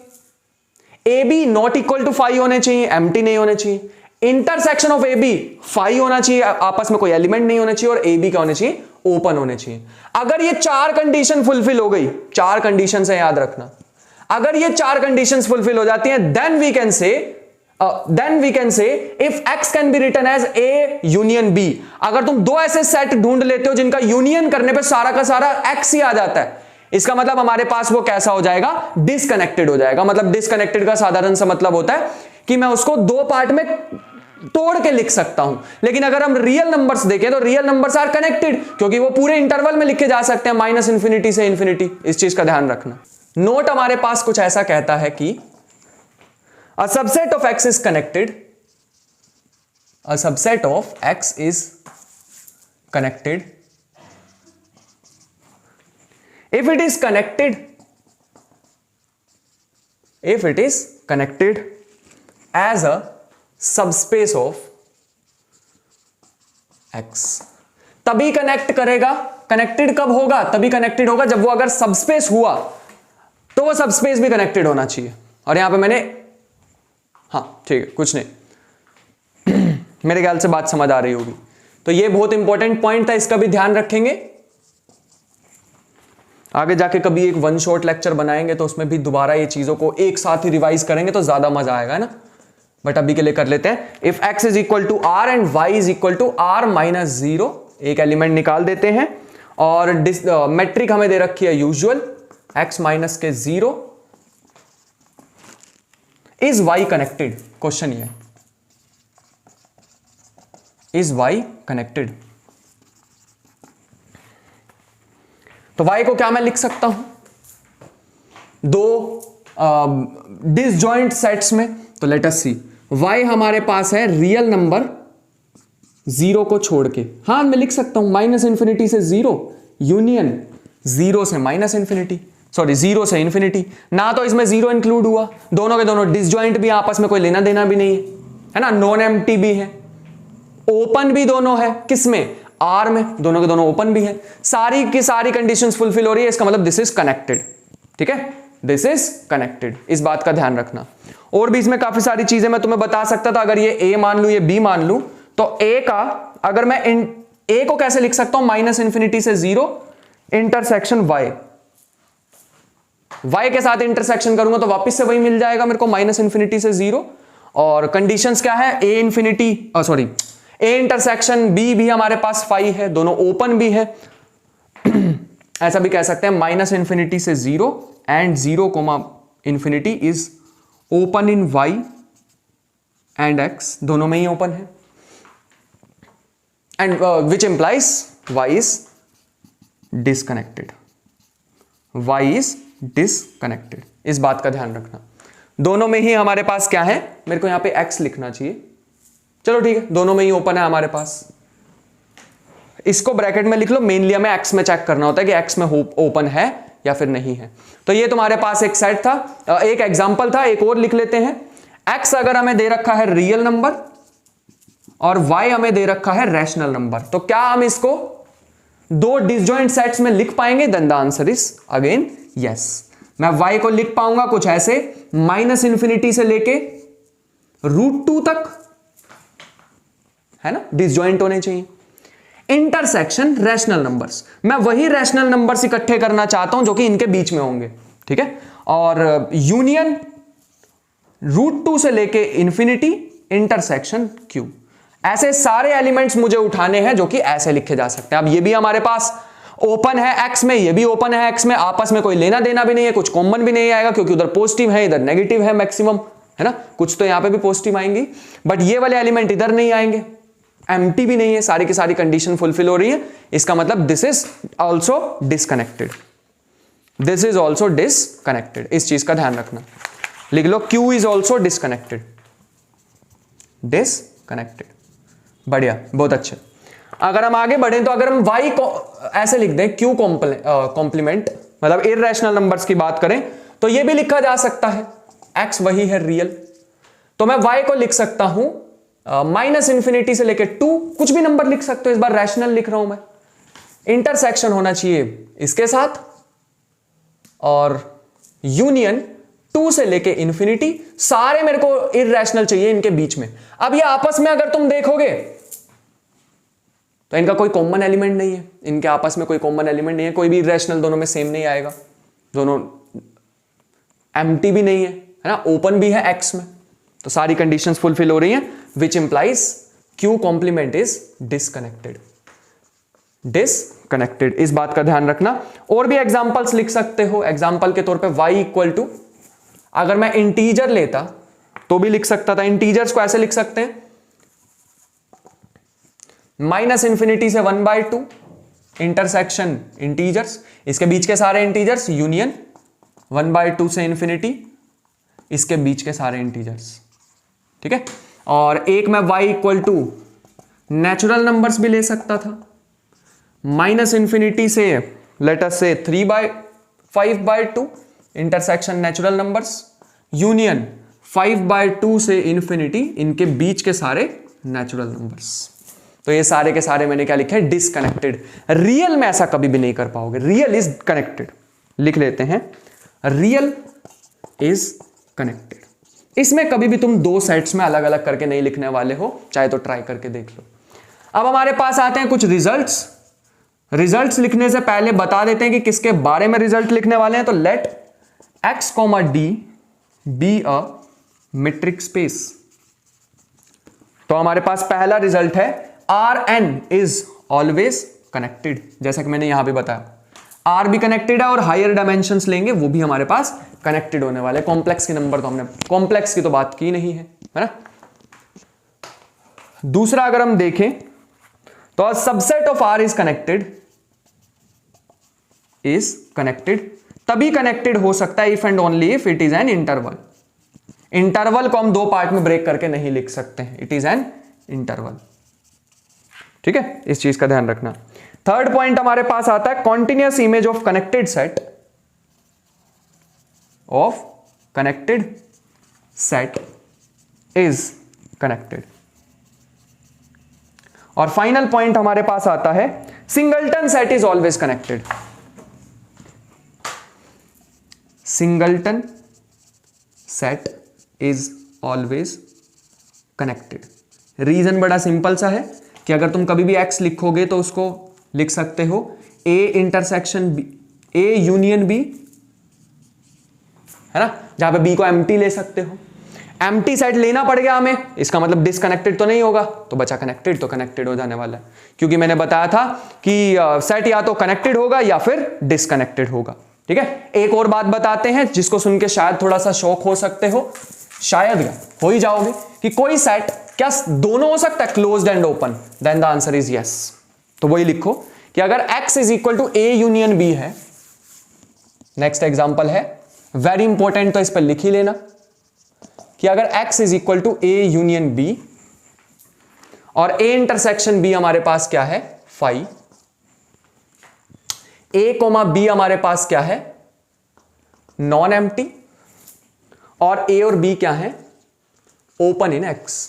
a b not equal to 5 होने चाहिए, एम्प्टी नहीं होने चाहिए, इंटरसेक्शन ऑफ ए बी 5 होना चाहिए, आपस में कोई एलिमेंट नहीं होना चाहिए, और ए बी क्या होने चाहिए? ओपन होने चाहिए। अगर ये चार कंडीशन फुलफिल हो गई, चार कंडीशन है याद रखना, अगर ये चार कंडीशंस फुलफिल हो जाती हैं, then we can say if x can be written as A union B। अगर तुम दो ऐसे सेट ढूंढ लेते हो जिनका यूनियन करने पे सारा का सारा x ही आ जाता है, इसका मतलब हमारे पास वो कैसा हो जाएगा? डिसकनेक्टेड हो जाएगा। मतलब डिसकनेक्टेड का साधारण सा मतलब होता है कि मैं उसको दो पार्ट में तोड़ के लिख सकता हूं। लेकिन अगर हम रियल नंबर्स देखें तो रियल नंबर्स आर कनेक्टेड, क्योंकि वो पूरे इंटरवल में लिखे जा सकते हैं, माइनस इंफिनिटी से इंफिनिटी। इस चीज का ध्यान रखना। नोट हमारे पास कुछ ऐसा कहता है कि a subset of x is connected, a subset of x is connected if it is connected as a subspace of x। तभी कनेक्ट करेगा, कनेक्टेड कब होगा? तभी कनेक्टेड होगा जब वो अगर सबस्पेस हुआ, तो वो सबस्पेस भी कनेक्टेड होना चाहिए। और यहां पे मैंने, हाँ ठीक है, कुछ नहीं मेरे ख्याल से बात समझ आ रही होगी। तो ये बहुत इंपॉर्टेंट पॉइंट था, इसका भी ध्यान रखेंगे। आगे जाके कभी एक वन शॉट लेक्चर बनाएंगे तो उसमें भी दोबारा ये चीजों को एक साथ ही रिवाइज करेंगे तो ज्यादा मजा आएगा, है ना। बट अभी के लिए कर लेते हैं। If x is equal to r and y is equal to r minus 0, एक एलिमेंट निकाल देते हैं। और मेट्रिक हमें दे रखी है यूजुअल, x माइनस के 0। Is y connected? क्वेश्चन ये, इज y कनेक्टेड? तो y को क्या मैं लिख सकता हूं? दो डिसजॉइंट सेट्स में। तो लेट अस सी, y हमारे पास है रियल नंबर 0 को छोड़ के। हाँ मैं लिख सकता हूं माइनस इंफिनिटी से 0 यूनियन 0 से माइनस इंफिनिटी, सॉरी 0 से इंफिनिटी। ना तो इसमें 0 इंक्लूड हुआ, दोनों के दोनों डिसजॉइंट भी, आपस में कोई लेना देना भी नहीं है ना। नॉन एम्प्टी भी है, ओपन भी दोनों है, किसमें? आर में, दोनों के दोनों ओपन भी है। सारी की सारी कंडीशंस फुलफिल हो रही है, इसका मतलब दिस इज कनेक्टेड। ठीक है, दिस इज कनेक्टेड, इस बात का ध्यान रखना। और भी इसमें काफी सारी चीजें मैं तुम्हें बता सकता था। अगर ये ए मान लू, ये बी मान लू, तो ए का अगर मैं ए को कैसे लिख सकता हूं? माइनस इंफिनिटी से 0 इंटरसेक्शन वाई, y के साथ इंटरसेक्शन करूंगा तो वापस से वही मिल जाएगा मेरे को, माइनस इंफिनिटी से 0। और कंडीशंस क्या है? a infinity, sorry a intersection b भी हमारे पास 5 है, दोनों ओपन भी है। ऐसा भी कह सकते हैं माइनस इंफिनिटी से 0 and 0 comma infinity is open in y and x, दोनों में ही ओपन है। And which implies y is disconnected, y is disconnected. इस बात का ध्यान रखना। दोनों में ही हमारे पास क्या है? मेरे को यहां पे x लिखना चाहिए। चलो ठीक है, दोनों में ही ओपन है हमारे पास, इसको ब्रैकेट में लिख लो। मेनली हमें x में चेक करना होता है कि x में ओपन है या फिर नहीं है। तो ये तुम्हारे पास एक सेट था, एक एग्जांपल था। एक और लिख लेते हैं। x अगर हमें दे रखा है रियल नंबर और y हमें दे रखा है रैशनल नंबर, तो क्या हम इसको दो डिसजॉइंट सेट्स में लिख पाएंगे? Then the answer is again yes. मैं y को लिख पाऊंगा कुछ ऐसे, माइनस इंफिनिटी से लेके √2 तक, है ना, डिसजॉइंट होने चाहिए। इंटरसेक्शन रैशनल नंबर्स, मैं वही रैशनल नंबर्स इकट्ठे करना चाहता हूं जो कि इनके बीच में होंगे, ठीक है। और यूनियन √2 से लेके इंफिनिटी इंटरसेक्शन q, ऐसे सारे एलिमेंट्स मुझे उठाने हैं जो कि ऐसे लिखे जा सकते हैं। अब ये भी हमारे पास ओपन है x में, ये भी ओपन है x में, आपस में कोई लेना देना भी नहीं है, कुछ कॉमन भी नहीं आएगा क्योंकि उधर पॉजिटिव है, इधर नेगेटिव है मैक्सिमम, है ना। कुछ तो यहां पे भी पॉजिटिव आएंगी, बट ये वाले एलिमेंट इधर नहीं आएंगे, एम्प्टी भी नहीं है, सारी की सारी कंडीशन फुलफिल हो रही है। इसका मतलब this is also disconnected, this is also disconnected. इस चीज का ध्यान रखना, लिख लो q is also disconnected, disconnected. बढ़िया, बहुत अच्छे। अगर हम आगे बढ़े तो अगर हम y को ऐसे लिख दें, q कॉम्प्लीमेंट, मतलब इररेशनल नंबर्स की बात करें तो यह भी लिखा जा सकता है, x वही है रियल, तो मैं y को लिख सकता हूं माइनस इंफिनिटी से लेके 2, कुछ भी नंबर लिख सकते हो, इस बार रैशनल लिख रहा हूं मैं। इंटरसेक्शन होना चाहिए इसके साथ, और यूनियन 2 से लेके इंफिनिटी, सारे मेरे को इररेशनल चाहिए इनके बीच में। अब ये आपस में अगर तुम देखोगे तो इनका कोई कॉमन एलिमेंट नहीं है, इनके आपस में कोई कॉमन एलिमेंट नहीं है, कोई भी इररेशनल दोनों में सेम नहीं आएगा, दोनों एम्प्टी भी नहीं है ना, ओपन भी है एक्स में, तो सारी कंडीशंस फुलफिल हो रही हैं, which implies Q complement is disconnected. Disconnected, इस बात का ध्यान रखना। और भी एग्जांपल्स लिख सकते हो, एग्जांपल के तौर पे y इक्वल टू, अगर मैं इंटीजर लेता तो भी लिख सकता था। इंटीजर्स को ऐसे लिख सकते हैं, माइनस इंफिनिटी से 1/2 इंटरसेक्शन इंटीजर्स, इसके बीच के सारे इंटीजर्स, यूनियन 1/2 से इंफिनिटी इसके बीच के सारे इंटीजर्स, ठीक है। और एक मैं y equal to natural numbers भी ले सकता था, माइनस इंफिनिटी से लेट अस से 3/5/2 इंटरसेक्शन नेचुरल नंबर्स, यूनियन 5/2 से इंफिनिटी इनके बीच के सारे नेचुरल नंबर्स। तो ये सारे के सारे मैंने क्या लिखे हैं, डिसकनेक्टेड। रियल में ऐसा कभी भी नहीं कर पाओगे, रियल इज कनेक्टेड, लिख लेते हैं रियल इज कनेक्टेड। इसमें कभी भी तुम दो सेट्स में अलग अलग करके नहीं लिखने वाले हो, चाहे तो ट्राई करके देख लो। अब हमारे पास आते हैं कुछ रिजल्ट्स। रिजल्ट्स लिखने से पहले बता देते हैं कि किसके बारे में रिजल्ट लिखने वाले हैं। तो let x, d be a metric space. तो हमारे पास पहला रिजल्ट है Rn इज ऑलवेज कनेक्टेड, जैसा कि मैंने यहां भी बताया, R भी कनेक्टेड है और हायर डायमेंशंस लेंगे वो भी हमारे पास कनेक्टेड होने वाले। कॉम्प्लेक्स के नंबर तो हमने, कॉम्प्लेक्स की तो बात की नहीं है ना। दूसरा अगर हम देखें तो subset of R is connected तभी कनेक्टेड हो सकता है if and only if it is an interval. Interval को हम दो पार्ट में ब्रेक करके नहीं लिख सकते हैं, इट इज एन इंटरवल, ठीक है, इस चीज का ध्यान रखना। थर्ड पॉइंट हमारे पास आता है continuous image of connected set is connected. और फाइनल पॉइंट हमारे पास आता है singleton set is always connected. Singleton set is always connected. Reason बड़ा सिंपल सा है कि अगर तुम कभी भी x लिखोगे तो उसको लिख सकते हो a intersection b, a union b, है ना, जहां पे b को एम्प्टी ले सकते हो। एम्प्टी सेट लेना पड़ गया हमें, इसका मतलब डिसकनेक्टेड तो नहीं होगा, तो बचा कनेक्टेड, तो कनेक्टेड हो जाने वाला है, क्योंकि मैंने बताया था कि सेट या तो कनेक्टेड होगा या फिर डिसकनेक्टेड होगा, ठीक है। एक और बात बताते हैं जिसको सुन के शायद थोड़ा सा शॉक हो सकते हो, शायद हो ही जाओगे, कि कोई सेट क्या दोनों हो सकता है, closed and open? Then the answer is yes. तो वही लिखो कि अगर x is equal to a union b है, नेक्स्ट एग्जांपल है वेरी इंपॉर्टेंट, तो इस पर लिख ही लेना कि अगर x is equal to a union b और a इंटरसेक्शन b हमारे पास क्या है, फाई, a कोमा b हमारे पास क्या है, नॉन एम्प्टी, और a और b क्या है, ओपन इन x।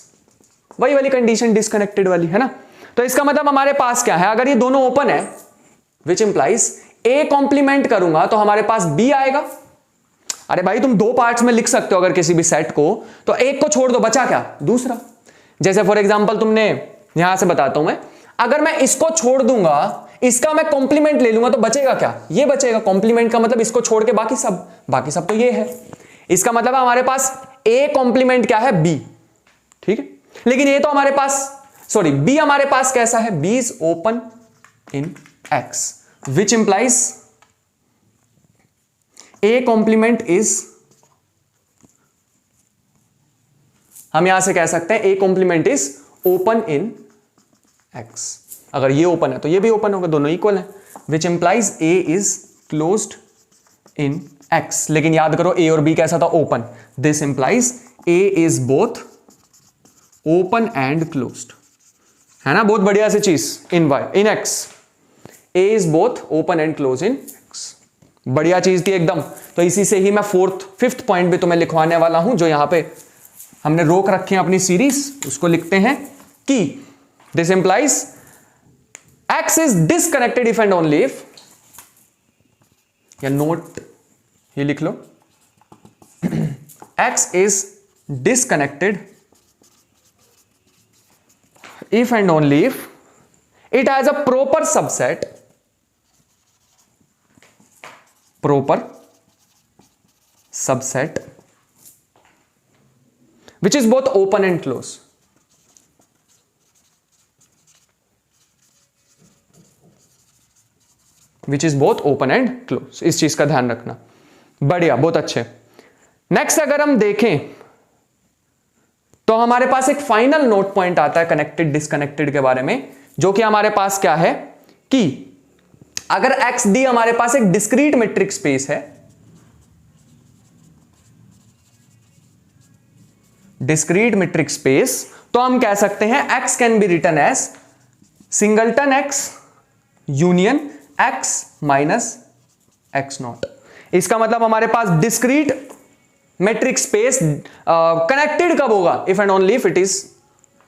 वही वाली कंडीशन डिसकनेक्टेड वाली है ना। तो इसका मतलब हमारे पास क्या है, अगर ये दोनों ओपन है विच इंप्लाइज a कॉम्प्लीमेंट करूंगा तो हमारे पास b आएगा। अरे भाई तुम दो पार्ट्स में लिख सकते हो अगर किसी भी सेट को, तो एक को छोड़ दो, बचा क्या, दूसरा। जैसे फॉर एग्जांपल तुमने, यहां से बताता हूं मैं, अगर मैं इसको छोड़ दूंगा, इसका मैं कॉम्प्लीमेंट ले लूंगा, तो बचेगा क्या, ये बचेगा। कॉम्प्लीमेंट का मतलब इसको छोड़ के बाकी सब तो ये है। इसका मतलब हमारे पास a कॉम्प्लीमेंट क्या है, b, ठीक है। लेकिन ये तो हमारे पास, सॉरी, b हमारे पास कैसा है, b is open in x, which implies a complement is, हम यहां से कह सकते हैं a complement is open in x। अगर ये ओपन है तो ये भी ओपन होगा, दोनों इक्वल है, विच implies a is closed in x। लेकिन याद करो a और b कैसा था, open. This implies a is both open and closed, है ना, बहुत बढ़िया सी चीज इन x। a is both open and close in x, बढ़िया चीज थी एकदम। तो इसी से ही मैं फिफ्थ पॉइंट भी तुम्हें लिखवाने वाला हूं, जो यहां पे हमने रोक रखे हैं अपनी सीरीज, उसको लिखते हैं कि this implies x is disconnected if and only if, या नोट ये लिख लो, x is disconnected if and only if it has a proper subset which is both open and close. which is both open and close. इस चीज का ध्यान रखना। बढ़िया, बहुत अच्छे। नेक्स्ट अगर हम देखें तो हमारे पास एक फाइनल नोट पॉइंट आता है कनेक्टेड डिसकनेक्टेड के बारे में, जो कि हमारे पास क्या है कि अगर एक्स डी हमारे पास एक डिस्क्रीट मेट्रिक स्पेस है, डिस्क्रीट मेट्रिक स्पेस, तो हम कह सकते हैं X can be written as singleton X union X minus X not. इसका मतलब हमारे पास डिस्क्रीट मेट्रिक स्पेस कनेक्टेड कब होगा? If and only if it is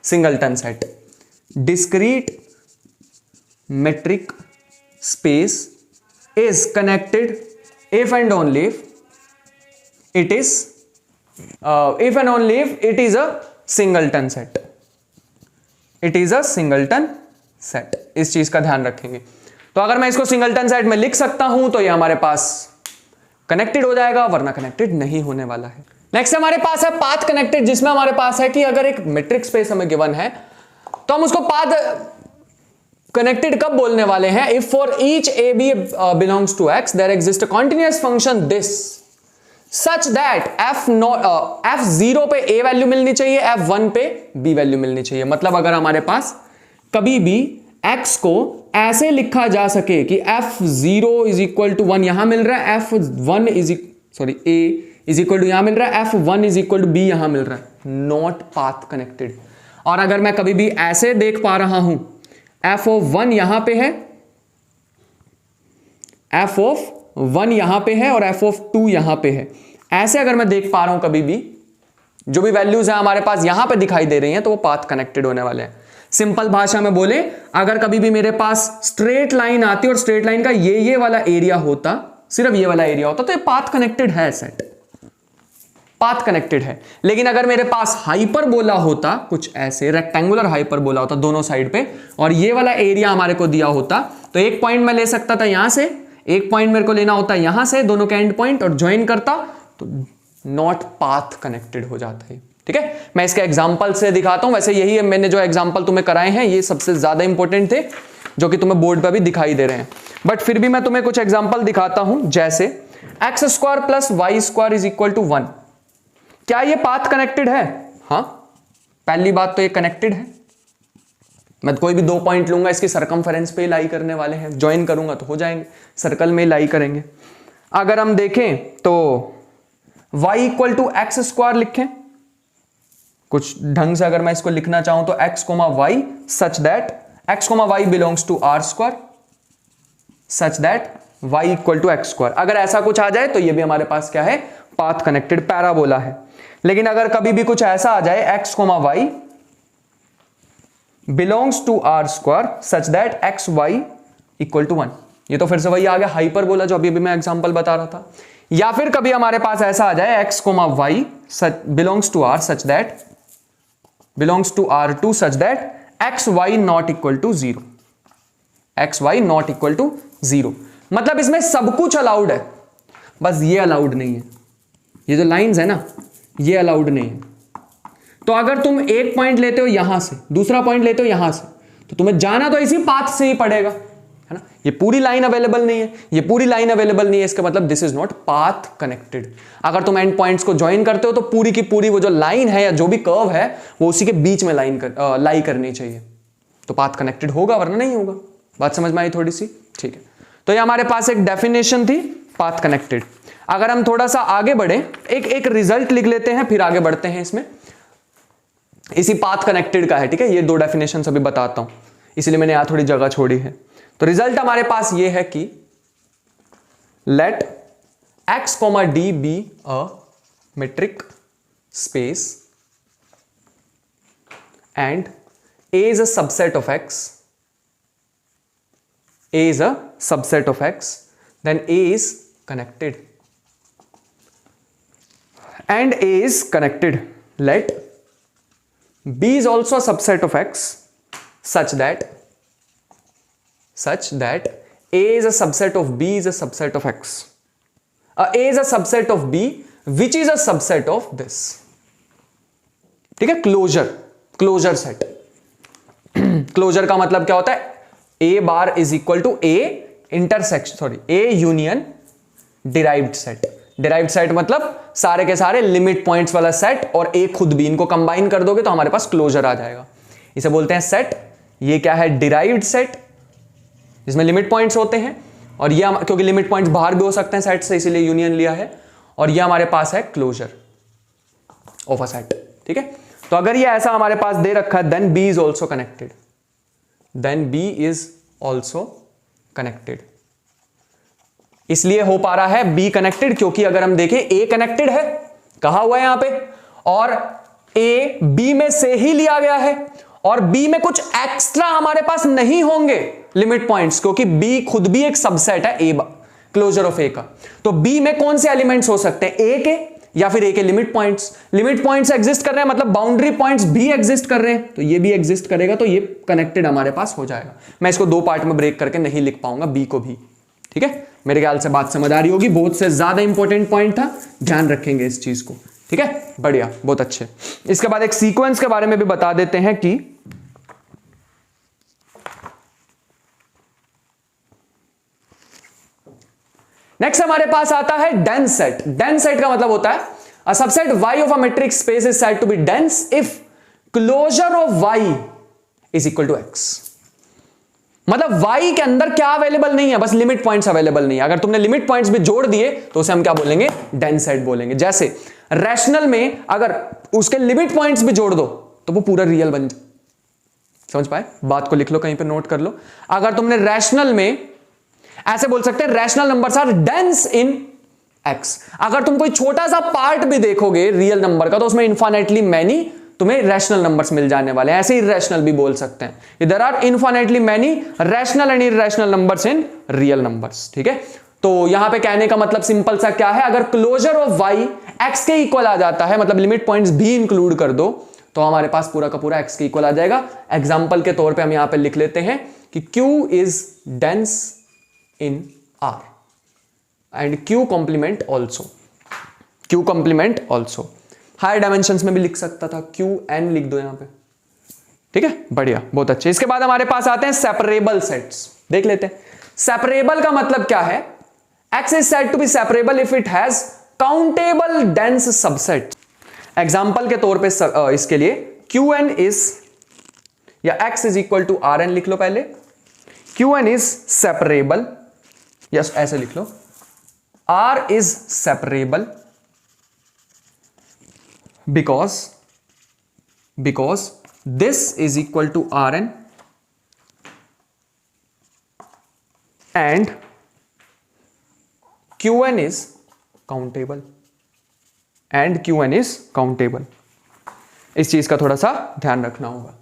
singleton set. Discrete metric space is connected if and only if it is a singleton set. It is a singleton set. इस चीज का ध्यान रखेंगे। तो अगर मैं इसको सिंगलटन सेट में लिख सकता हूं तो ये हमारे पास कनेक्टेड हो जाएगा, वरना कनेक्टेड नहीं होने वाला है। नेक्स्ट हमारे पास है पाथ कनेक्टेड, जिसमें हमारे पास है कि अगर एक मैट्रिक स्पेस हमें गिवन है तो हम उसको पाथ कनेक्टेड कब बोलने वाले हैं? If for each A B belongs to X there exist a continuous function this such that f0 पे a वैल्यू मिलनी चाहिए, f1 पे b वैल्यू मिलनी चाहिए। मतलब अगर हमारे पास कभी भी x को ऐसे लिखा जा सके कि f0 इज इक्वल टू 1 यहां मिल रहा है, f1 is a is equal to यहां मिल रहा है, f1 is equal to b यहां मिल रहा है, नॉट पाथ कनेक्टेड। और अगर मैं कभी भी ऐसे देख पा रहा हूं f1 यहां पे है, f1 यहां पे है और f2 यहां पे है, ऐसे अगर मैं देख पा रहा हूं कभी भी जो भी वैल्यूज है हमारे पास यहां पे दिखाई दे रही हैं, तो वो पाथ कनेक्टेड होने वाले हैं। सिंपल भाषा में बोले, अगर कभी भी मेरे पास स्ट्रेट लाइन आती और स्ट्रेट लाइन का ये वाला एरिया होता, सिर्फ ये वाला एरिया होता, तो ये पाथ कनेक्टेड है, सेट पाथ कनेक्टेड है। लेकिन अगर मेरे पास हाइपरबोला होता, कुछ ऐसे रेक्टेंगुलर हाइपरबोला होता दोनों साइड पे, और ये वाला एरिया हमारे को दिया होता, तो एक पॉइंट मैं ले सकता था यहां से, एक पॉइंट मेरे को लेना होता यहां से, दोनों के एंड पॉइंट, और ज्वाइन करता, तो नॉट पाथ कनेक्टेड हो जाता है। ठीक है, मैं इसके एग्जांपल से दिखाता हूं। वैसे यही मैंने जो एग्जांपल तुम्हें कराए हैं ये सबसे ज्यादा इंपॉर्टेंट थे, जो कि तुम्हें बोर्ड पर भी दिखाई दे रहे हैं, बट फिर भी मैं तुम्हें कुछ एग्जांपल दिखाता हूं। जैसे X square plus Y square is equal to 1, क्या ये पाथ कनेक्टेड है? हाँ, पहली बात तो ये कनेक्टेड है। मैं कोई भी दो पॉइंट लूंगा, इसकी सरकमफेरेंस पे लाई करने वाले हैं, ज्वाइन करूंगा तो हो जाएंगे, सर्कल में लाई करेंगे। अगर हम देखें तो y equal to X square लिखें, कुछ ढंग से अगर मैं इसको लिखना चाहूं तो x comma Y such that x comma Y belongs to R square such that y equal to X square. अगर ऐसा कुछ आ जाए तो ये भी हमारे पास क्या है? पाथ कनेक्टेड पैराबोला है। लेकिन अगर कभी भी कुछ ऐसा आ जाए x comma Y belongs to R square such that X Y equal to 1, ये तो फिर से वही आ गया हाइपरबोला जो अभी मैं एग्जांपल बता रहा था। या फिर कभी हमारे पास ऐसा आ जाए x comma Y belongs to R such that belongs to R2 such that X Y not equal to 0, X Y not equal to 0। मतलब इसमें सब कुछ अलाउड है, बस ये अलाउड नहीं है, ये जो लाइंस है ना ये अलाउड नहीं है। तो अगर तुम एक पॉइंट लेते हो यहां से, दूसरा पॉइंट लेते हो यहां से, तो तुम्हें जाना तो इसी पाथ से ही पड़ेगा, है ना। ये पूरी लाइन अवेलेबल नहीं है, ये पूरी लाइन अवेलेबल नहीं है, इसका मतलब this is not path connected. अगर तुम एंड पॉइंट्स को ज्वाइन करते हो तो पूरी की पूरी वो जो लाइन है या जो भी कर्व है वो उसी के बीच में लाई करनी चाहिए, तो पाथ कनेक्टेड होगा, वरना नहीं होगा। बात समझ में आई थोड़ी सी? ठीक है, तो ये हमारे पास एक डेफिनेशन थी पाथ कनेक्टेड। अगर हम थोड़ा सा आगे बढ़े, एक रिजल्ट लिख लेते हैं, फिर आगे बढ़ते हैं। इसमें इसी पाथ कनेक्टेड का है, ठीक है। ये दो डेफिनेशन अभी बताता हूं, इसलिए मैंने यहां थोड़ी जगह छोड़ी है। तो रिजल्ट हमारे पास ये है कि let x, d be a metric space and A is a subset of X, A is a subset of X, then A is connected. And A is connected. Let B is also a subset of X such that A is a subset of B is a subset of X. A is a subset of B which is a subset of this. ठीक है, क्लोजर सेट. क्लोजर का मतलब क्या होता है? A bar is equal to A intersection A union derived set. Derived set मतलब सारे के सारे लिमिट पॉइंट्स वाला सेट और A खुद भी, इनको कंबाइन कर दोगे तो हमारे पास क्लोजर आ जाएगा. इसे बोलते हैं सेट. ये क्या है? डिराइव्ड सेट, जिसमें लिमिट पॉइंट्स होते हैं. और ये क्योंकि लिमिट पॉइंट्स बाहर भी हो सकते हैं सेट से, इसीलिए यूनियन लिया है. और ये हमारे पास है क्लोजर ऑफ अ सेट. ठीक है, तो अगर ये ऐसा हमारे पास दे रखा है, then B is also connected. Then B is also connected. इसलिए हो पा रहा है बी कनेक्टेड, क्योंकि अगर हम देखें ए कनेक्टेड है, कहा हुआ है यहां पे, और ए बी में से ही लिया गया है, और बी में कुछ एक्स्ट्रा हमारे पास नहीं होंगे लिमिट पॉइंट्स, क्योंकि बी खुद भी एक सबसेट है ए क्लोजर ऑफ ए का. तो बी में कौन से एलिमेंट्स हो सकते हैं? ए के या फिर ए के limit points. Limit points exist कर रहे हैं मतलब बाउंड्री पॉइंट्स भी एग्जिस्ट कर रहे हैं, तो ये भी एग्जिस्ट करेगा, तो ये कनेक्टेड हमारे पास हो जाएगा. मैं इसको दो पार्ट में ब्रेक करके नहीं लिख पाऊंगा बी को भी. ठीक है, मेरे ख्याल से बात समझ आ रही होगी. बहुत से ज्यादा इंपॉर्टेंट पॉइंट था, ध्यान रखेंगे इस चीज को. ठीक है, बढ़िया, बहुत अच्छे. इसके बाद एक सीक्वेंस के बारे में भी बता देते हैं कि नेक्स्ट हमारे पास आता है डेंस सेट. डेंस सेट का मतलब होता है a subset y of a metric space is said to be dense if closure of y is equal to x. मतलब y के अंदर क्या अवेलेबल नहीं है? बस लिमिट पॉइंट्स अवेलेबल नहीं है. अगर तुमने लिमिट पॉइंट्स भी जोड़ दिए तो उसे हम क्या बोलेंगे? डेंस सेट बोलेंगे. जैसे रैशनल में अगर उसके लिमिट पॉइंट्स भी जोड़ दो तो वो पूरा रियल बन जाए. समझ पाए? बात को लिख लो, कहीं पे नोट कर लो. अगर तुमने रैशनल में ऐसे बोल सकते हैं rational numbers are dense in X. अगर तुम कोई छोटा सा पार्ट भी देखोगे रियल नंबर का तो उसमें इनफाइनाइटली मैनी तुम्हें रैशनल नंबर्स मिल जाने वाले हैं. ऐसे ही इरैशनल भी बोल सकते हैं. There are infinitely many rational and irrational numbers in real numbers. ठीक है, तो यहां पे कहने का मतलब सिंपल सा क्या है? अगर क्लोजर ऑफ y x के इक्वल आ जाता है, मतलब लिमिट पॉइंट्स भी इंक्लूड कर दो, तो हमारे पास पूरा का पूरा x के इक्वल आ जाएगा. एग्जांपल के तौर पे हम यहां पे लिख लेते हैं कि q इज डेंस in R and Q complement also. Q complement also. Higher dimensions में भी लिख सकता था, QN लिख दो यहां पे. ठीक है, बढ़िया, बहुत अच्छे. इसके बाद हमारे पास आते हैं सेपरेबल सेट्स. देख लेते हैं सेपरेबल का मतलब क्या है. X is said to be separable if it has countable dense subset. Example के तौर पे इसके लिए Qn is या X is equal to Rn लिख लो पहले. Qn is separable, यस ऐसे लिख लो. R is separable because this is equal to Rn and Qn is countable and Qn is countable. इस चीज का थोड़ा सा ध्यान रखना होगा.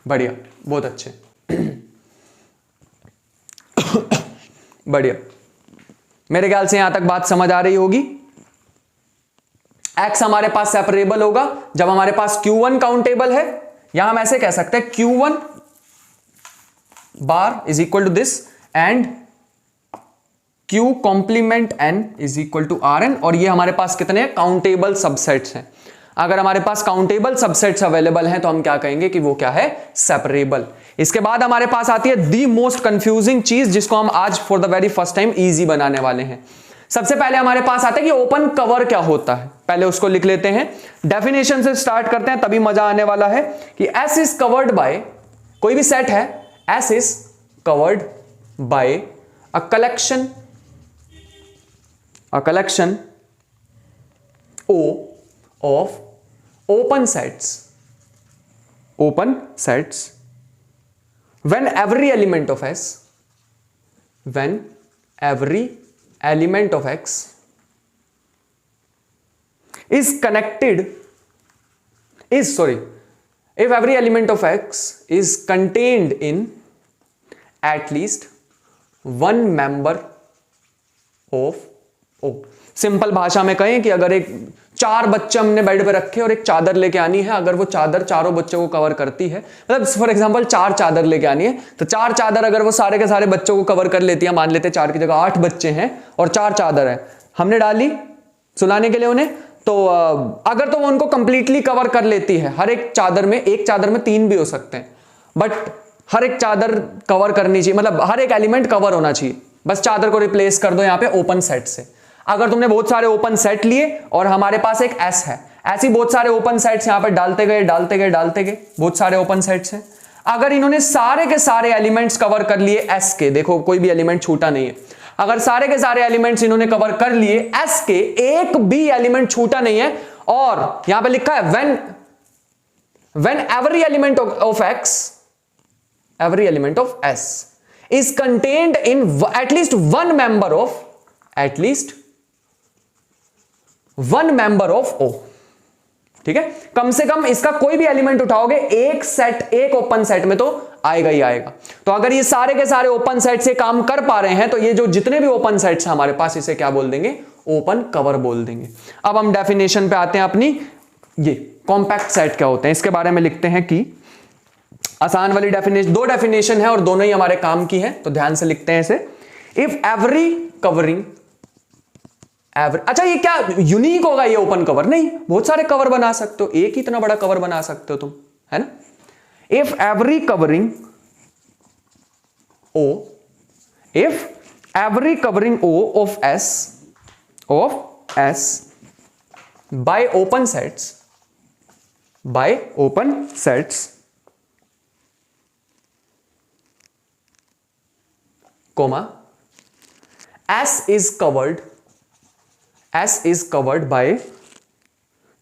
बढ़िया, बहुत अच्छे. बढ़िया, मेरे ख्याल से यहां तक बात समझ आ रही होगी. x हमारे पास सेपरेबल होगा जब हमारे पास q1 काउंटेबल है. यहां हम ऐसे कह सकते हैं q1 bar is equal to this and q complement n is equal to Rn. और ये हमारे पास कितने काउंटेबल सबसेट्स हैं. अगर हमारे पास काउंटेबल सबसेट्स अवेलेबल हैं तो हम क्या कहेंगे कि वो क्या है? सेपरेबल. इसके बाद हमारे पास आती है दी मोस्ट कंफ्यूजिंग चीज, जिसको हम आज for the very first time easy बनाने वाले हैं. सबसे पहले हमारे पास आता है कि ओपन कवर क्या होता है. पहले उसको लिख लेते हैं, डेफिनेशन से स्टार्ट करते हैं, तभी मजा आने वाला है. कि S इज कवर्ड बाय, कोई भी सेट है, S is covered by a collection O of open sets when every element of x is if every element of X is contained in at least one member of O. Simple भाषा में कहें कि अगर एक 4 बच्चे हमने बेड पे रखे और एक चादर लेके आनी है, अगर वो चादर चारों बच्चों को कवर करती है, मतलब फॉर एग्जांपल 4 चादर लेके आनी है, तो 4 चादर अगर वो सारे के सारे बच्चों को कवर कर लेती है, मान लेते 4 की जगह 8 बच्चे हैं और 4 चादर है, हमने डाली सुलाने के लिए उन्हें, तो अगर तो वो उनको कंप्लीटली कवर कर लेती है, हर एक चादर में 3 भी हो सकते हैं, बट हर एक चादर कवर करनी चाहिए, मतलब हर एक एलिमेंट कवर होना चाहिए। बस चादर को रिप्लेस कर दो यहां पे ओपन सेट से। अगर तुमने बहुत सारे ओपन सेट लिए और हमारे पास एक एस है, ऐसी बहुत सारे ओपन सेट्स यहां पे डालते गए, बहुत सारे ओपन सेट्स हैं। अगर इन्होंने सारे के सारे एलिमेंट्स कवर कर लिए एस के, देखो कोई भी एलिमेंट छूटा नहीं है, अगर सारे के सारे एलिमेंट्स इन्होंने कवर कर लिए एस के, एक भी एलिमेंट छूटा नहीं है, और यहां पे लिखा है when every element of X, every element of S is contained in at least one member of O. ठीक है, कम से कम इसका कोई भी एलिमेंट उठाओगे एक ओपन सेट में तो आएगा ही आएगा। तो अगर ये सारे के सारे ओपन सेट से काम कर पा रहे हैं, तो ये जो जितने भी ओपन सेट्स हैं हमारे पास, इसे क्या बोल देंगे? ओपन कवर बोल देंगे। अब हम डेफिनेशन पे आते हैं अपनी। ये कॉम्पैक्ट सेट क्या होते हैं इसके बारे में लिखते हैं कि आसान वाली डेफिनेशन, 2 डेफिनेशन है और दोनों ही हमारे काम की है, तो ध्यान से लिखते हैं इसे। इफ एवरी कवरिंग, अच्छा ये क्या यूनिक होगा ये ओपन कवर? नहीं, बहुत सारे कवर बना सकते हो, एक ही इतना बड़ा कवर बना सकते हो तुम, है ना। If every covering O of S by open sets comma S is covered by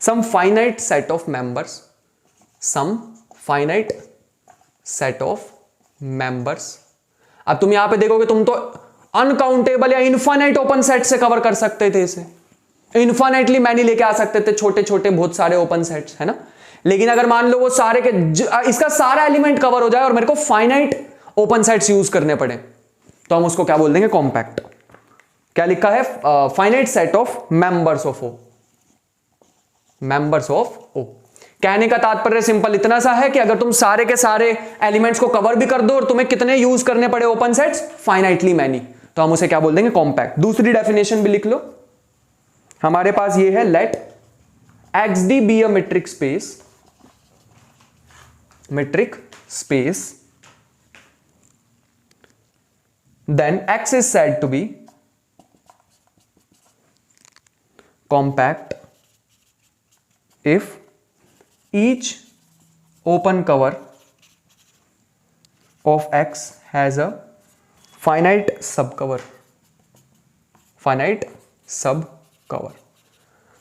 some finite set of members, अब तुम यहां पे देखोगे, तुम तो अनकाउंटेबल या इनफाइनाइट ओपन सेट से कवर कर सकते थे, इसे इनफाइनाइटली मैनी लेके आ सकते थे, छोटे छोटे बहुत सारे ओपन सेट्स, है ना। लेकिन अगर मान लो वो सारे के इसका सारा एलिमेंट कवर हो जाए और मेरे को फाइनाइट ओपन सेट्स यूज करने पड़े, तो हम उसको क्या बोल देंगे? कॉम्पैक्ट। क्या लिखा है? Finite set of members of O. कहने का तात्पर्य सिंपल इतना सा है कि अगर तुम सारे के सारे एलिमेंट्स को कवर भी कर दो और तुम्हें कितने यूज करने पड़े ओपन सेट्स? फाइनाइटली मैनी, तो हम उसे क्या बोल देंगे? कॉम्पैक्ट। दूसरी डेफिनेशन भी लिख लो हमारे पास, ये है let XD be a metric space then X is said to be compact if each open cover of X has a finite subcover।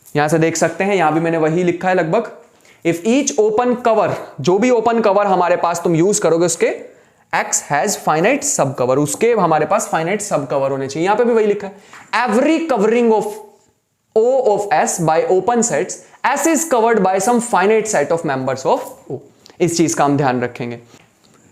यहां से देख सकते हैं, यहां भी मैंने वही लिखा है लगभग। इफ ईच ओपन कवर, जो भी ओपन कवर हमारे पास तुम यूज करोगे, उसके X has finite subcover, उसके हमारे पास finite subcover होने चाहिए। यहां पे भी वही लिखा है, every covering of O of S by open sets, S is covered by some finite set of members of O। इस चीज का हम ध्यान रखेंगे।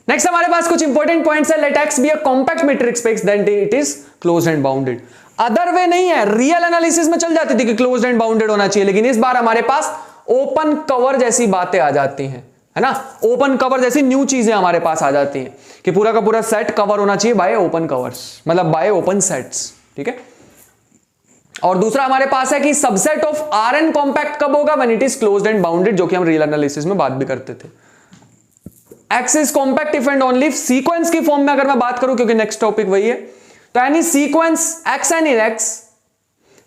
नेक्स्ट हमारे पास कुछ इंपॉर्टेंट पॉइंट्स है। Let X be a compact metric space, then it is closed and bounded। Other way नहीं है, रियल एनालिसिस में चल जाती थी कि क्लोज्ड एंड बाउंडेड होना चाहिए, लेकिन इस बार हमारे पास ओपन कवर जैसी बातें आ जाती हैं, है ना। ओपन कवर जैसी न्यू चीजें हमारे पास आ जाती हैं कि पूरा का पूरा सेट कवर होना चाहिए बाय ओपन कवर्स, मतलब बाय ओपन सेट्स। ठीक है। और दूसरा हमारे पास है कि सबसेट ऑफ Rn कॉम्पैक्ट कब होगा? When it is closed end bounded, जो कि हम रियल एनालिसिस में बात भी करते थे। X is compact if and only, sequence की फॉर्म में अगर मैं बात करूं, क्योंकि नेक्स्ट टॉपिक वही है, तो any sequence X and in X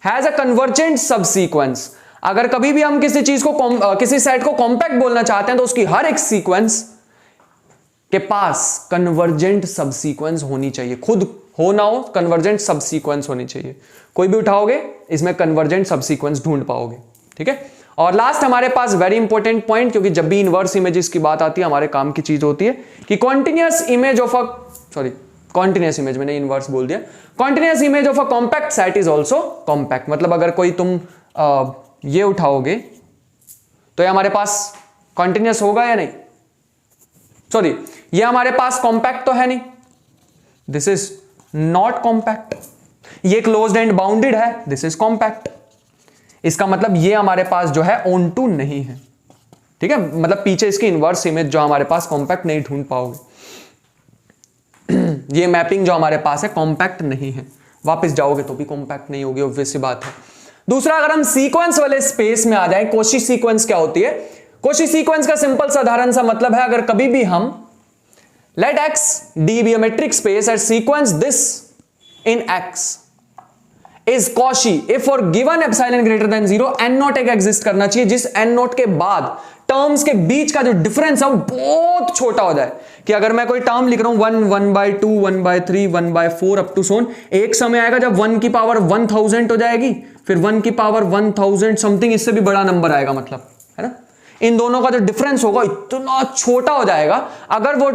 has a convergent सब सीक्वेंस। अगर कभी भी हम किसी चीज को किसी सेट को कॉम्पैक्ट बोलना चाहते हैं, तो उसकी हर एक सीक्वेंस के पास कन्वर्जेंट सब सीक्वेंस होनी चाहिए, खुद हो ना हो कन्वर्जेंट सब सीक्वेंस होनी चाहिए। कोई भी उठाओगे इसमें कन्वर्जेंट सब सीक्वेंस ढूंढ पाओगे। ठीक है। और लास्ट हमारे पास वेरी इंपॉर्टेंट पॉइंट, क्योंकि जब भी इनवर्स इमेजेस की बात आती है हमारे काम की चीज होती है, कि continuous image of continuous image, मैंने इनवर्स बोल दिया, continuous image of a compact set is also compact. मतलब अगर कोई तुम ये उठाओगे तो ये हमारे पास कॉन्टिन्यूअस होगा या नहीं? सॉरी, ये हमारे पास कॉम्पैक्ट तो है नहीं, दिस इज नॉट कॉम्पैक्ट। ये क्लोज्ड एंड बाउंडेड है, दिस इज कॉम्पैक्ट। इसका मतलब ये हमारे पास जो है ऑन टू नहीं है, ठीक है, मतलब पीछे इसकी इनवर्स इमेज जो हमारे पास कॉम्पैक्ट नहीं ढूंढ पाओगे। ये मैपिंग जो हमारे पास है कॉम्पैक्ट नहीं है, वापस जाओगे तो भी कॉम्पैक्ट नहीं होगी, ऑब्वियस सी बात है। दूसरा, अगर हम सीक्वेंस वाले स्पेस में आ जाए, कॉची सीक्वेंस क्या होती है? कॉची सीक्वेंस का सिंपल साधारण सा मतलब है, अगर कभी भी हम let X D be a metric space and sequence this in x is Cauchy if for given epsilon greater than 0 N not एक एग्जिस्ट करना चाहिए, जिस एन नॉट के बाद टर्म्स के बीच का जो डिफरेंस है वो बहुत छोटा हो जाए। कि अगर मैं कोई टर्म लिख रहा हूं 1, 1/2, 1/3, 1/4 अप टू सोन, एक समय आएगा जब 1 की पावर 1000 हो जाएगी, फिर 1 की पावर 1000 समथिंग, इससे भी बड़ा नंबर आएगा, मतलब है ना। इन दोनों का जो डिफरेंस होगा इतना छोटा हो जाएगा। अगर वो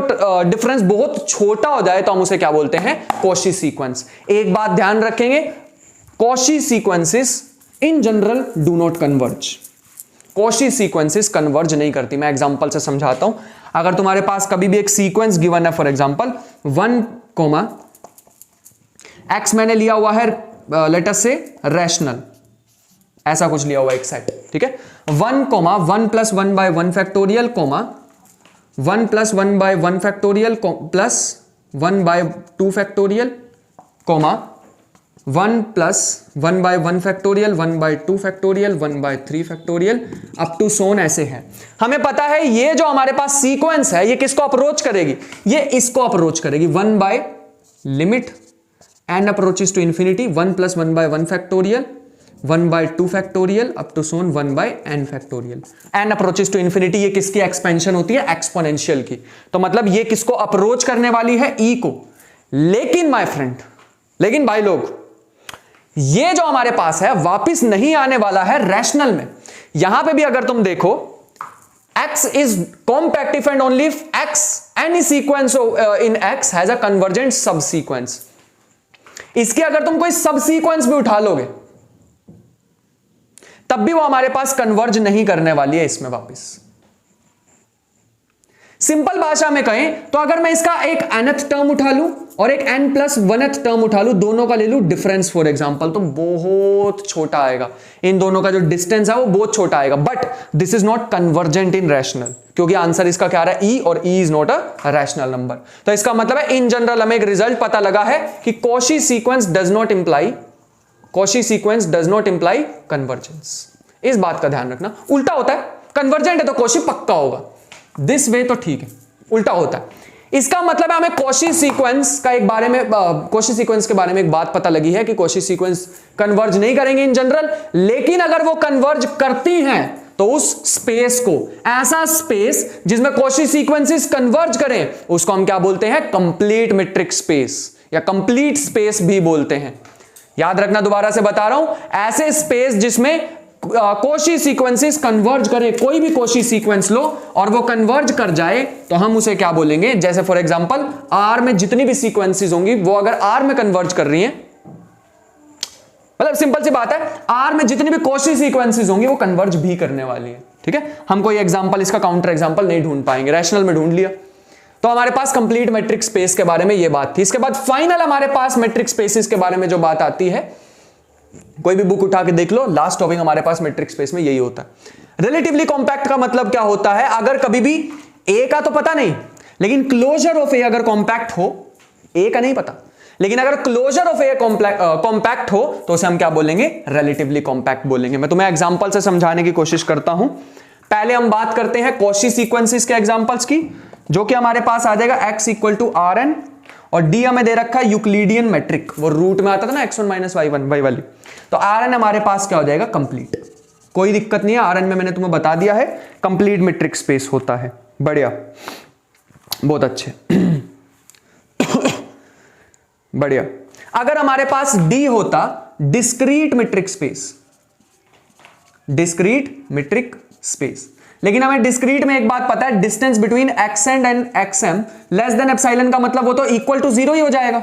डिफरेंस बहुत छोटा हो जाए तो हम उसे क्या बोलते हैं? Cauchy sequence. एक बात ध्यान रखेंगे, Cauchy sequences in general do not converge. Cauchy sequences converge नहीं करती। मैं एग्जांपल से समझाता हूं। अगर तुम्हारे पास कभी भी एक सीक्वेंस गिवन है, फॉर एग्जांपल 1, x मैंने लिया हुआ है लेट अस से रैशनल, ऐसा कुछ लिया हुआ है एक सेट, ठीक है। 1, 1 + 1/1 factorial, 1 + 1/1 factorial plus 1/2 factorial, 1 + 1/1 factorial, 1/2 factorial, 1/3 factorial up to so on, ऐसे है। हमें पता है ये जो हमारे पास सीक्वेंस है ये किसको अप्रोच करेगी? ये इसको अप्रोच करेगी। 1 by limit n approaches to infinity 1 + 1/1 factorial, 1/2 factorial up to सोन 1/n factorial. n approaches to infinity, ये किसकी एक्सपेंशन होती है? एक्सपोनेंशियल की। तो मतलब ये किसको अप्रोच करने वाली है? e को। लेकिन माय फ्रेंड, लेकिन भाई लोग, ये जो हमारे पास है वापिस नहीं आने वाला है रैशनल में। यहां पे भी अगर तुम देखो, x is compact if and only if x any sequence in x has a convergent subsequence। इसके अगर तुम कोई सबसीक्वेंस भी उठा लोगे तब भी वो हमारे पास कन्वर्ज नहीं करने वाली है इसमें वापस। सिंपल भाषा में कहें तो अगर मैं इसका एक nth टर्म उठा लूं और एक n+1th टर्म उठा लूं, दोनों का ले लूं डिफरेंस फॉर एग्जांपल, तो बहुत छोटा आएगा। इन दोनों का जो डिस्टेंस है वो बहुत छोटा आएगा। But this is not convergent in rational, क्योंकि आंसर इसका क्या आ रहा है? ई, और E is not a rational number. तो इसका मतलब है इन जनरल हमें एक रिजल्ट पता लगा है कि Cauchy sequence does not imply convergence. इस बात का ध्यान रखना। उल्टा होता है, कन्वर्जेंट है तो कॉची पक्का होगा, दिस वे तो ठीक है, उल्टा होता है। इसका मतलब है हमें कॉची सीक्वेंस का एक बारे में कॉची सीक्वेंस के बारे में एक बात पता लगी है कि कॉची सीक्वेंस कन्वर्ज नहीं करेंगे इन जनरल, लेकिन अगर वो कन्वर्ज करती हैं तो उस स्पेस को, ऐसा स्पेस जिसमें कॉची सीक्वेंसेस कन्वर्ज करें, उसको हम क्या बोलते हैं? कंप्लीट मैट्रिक्स स्पेस या कंप्लीट स्पेस भी बोलते हैं। याद रखना, दोबारा से बता रहा हूं, ऐसे स्पेस जिसमें कॉची सीक्वेंसेस कन्वर्ज करें, कोई भी कॉची सीक्वेंस लो और वो कन्वर्ज कर जाए तो हम उसे क्या बोलेंगे? जैसे फॉर एग्जांपल आर में जितनी भी सीक्वेंसेस होंगी वो अगर आर में कन्वर्ज कर रही हैं, मतलब सिंपल सी बात है, आर में जितनी भी कॉची सीक्वेंसेस होंगी वो कन्वर्ज भी करने वाली है, ठीक है। हम कोई एग्जांपल, इसका काउंटर एग्जांपल नहीं ढूंढ पाएंगे, रैशनल में ढूंढ लिया। तो हमारे पास कंप्लीट मैट्रिक्स स्पेस के बारे में ये बात थी। इसके बाद फाइनल हमारे पास मैट्रिक्स स्पेसेस के बारे में जो बात आती है, कोई भी बुक उठा के देख लो, लास्ट टॉपिक हमारे पास मैट्रिक्स स्पेस में यही होता है। रिलेटिवली कॉम्पैक्ट का मतलब क्या होता है? अगर कभी भी ए का तो पता नहीं, लेकिन क्लोजर ऑफ ए अगर कॉम्पैक्ट हो, ए का नहीं पता, लेकिन अगर क्लोजर ऑफ ए कॉम्पैक्ट हो तो उसे हम क्या बोलेंगे? रिलेटिवली कॉम्पैक्ट बोलेंगे। मैं तुम्हें एग्जांपल से समझाने की कोशिश करता हूं। पहले हम बात करते हैं कॉची सीक्वेंसेस के एग्जांपल्स की, जो कि हमारे पास आ जाएगा x = Rn और d हमें दे रखा है यूक्लिडियन मैट्रिक, वो रूट में आता था ना x1 - y1 y वाली। तो Rn हमारे पास क्या हो जाएगा? कंप्लीट। कोई दिक्कत नहीं है, Rn में मैंने तुम्हें बता दिया है कंप्लीट मैट्रिक्स स्पेस होता है। बढ़िया, बहुत अच्छे। बढ़िया। अगर हमारे पास d होता discrete matric space, discrete matric space, लेकिन हमें डिस्क्रीट में एक बात पता है, distance between xn and xm less than epsilon का मतलब वो तो इक्वल टू 0 ही हो जाएगा,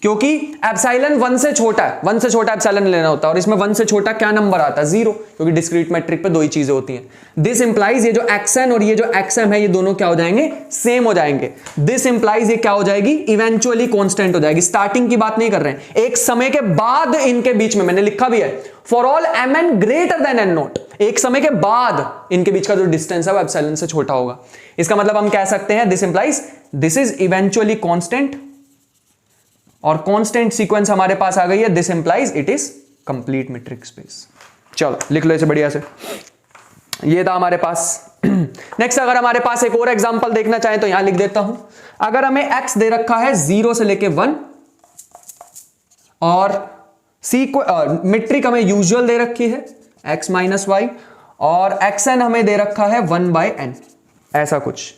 क्योंकि एप्सिलॉन 1 से छोटा है, 1 से छोटा एप्सिलॉन लेना होता है, और इसमें 1 से छोटा क्या नंबर आता है? 0, क्योंकि डिस्क्रीट मैट्रिक पे दो ही चीजें होती हैं। दिस इंप्लाइज ये जो xn और ये जो xm है, ये दोनों क्या हो जाएंगे? सेम हो जाएंगे। दिस इंप्लाइज ये क्या हो जाएगी? इवेंचुअली कांस्टेंट हो जाएगी। स्टार्टिंग की बात नहीं कर रहे हैं, एक समय के बाद इनके बीच में, मैंने लिखा भी है, for all mn greater than n not, एक समय के बाद इनके बीच का जो डिस्टेंस है वो एप्सिलॉन से छोटा होगा। इसका मतलब हम कह सकते हैं this implies this is eventually constant, और कांस्टेंट सीक्वेंस हमारे पास आ गई है, this implies it is complete metric space. चलो लिख लो इसे बढ़िया से, ये था हमारे पास। नेक्स्ट अगर हमारे पास एक और एग्जांपल देखना चाहें तो यहां लिख देता हूं। अगर हमें x दे रखा है 0 से लेके 1, और मीट्रिक हमें यूजुअल दे रखी है x माइनस वाई, और xn हमें दे रखा है 1/n, ऐसा कुछ।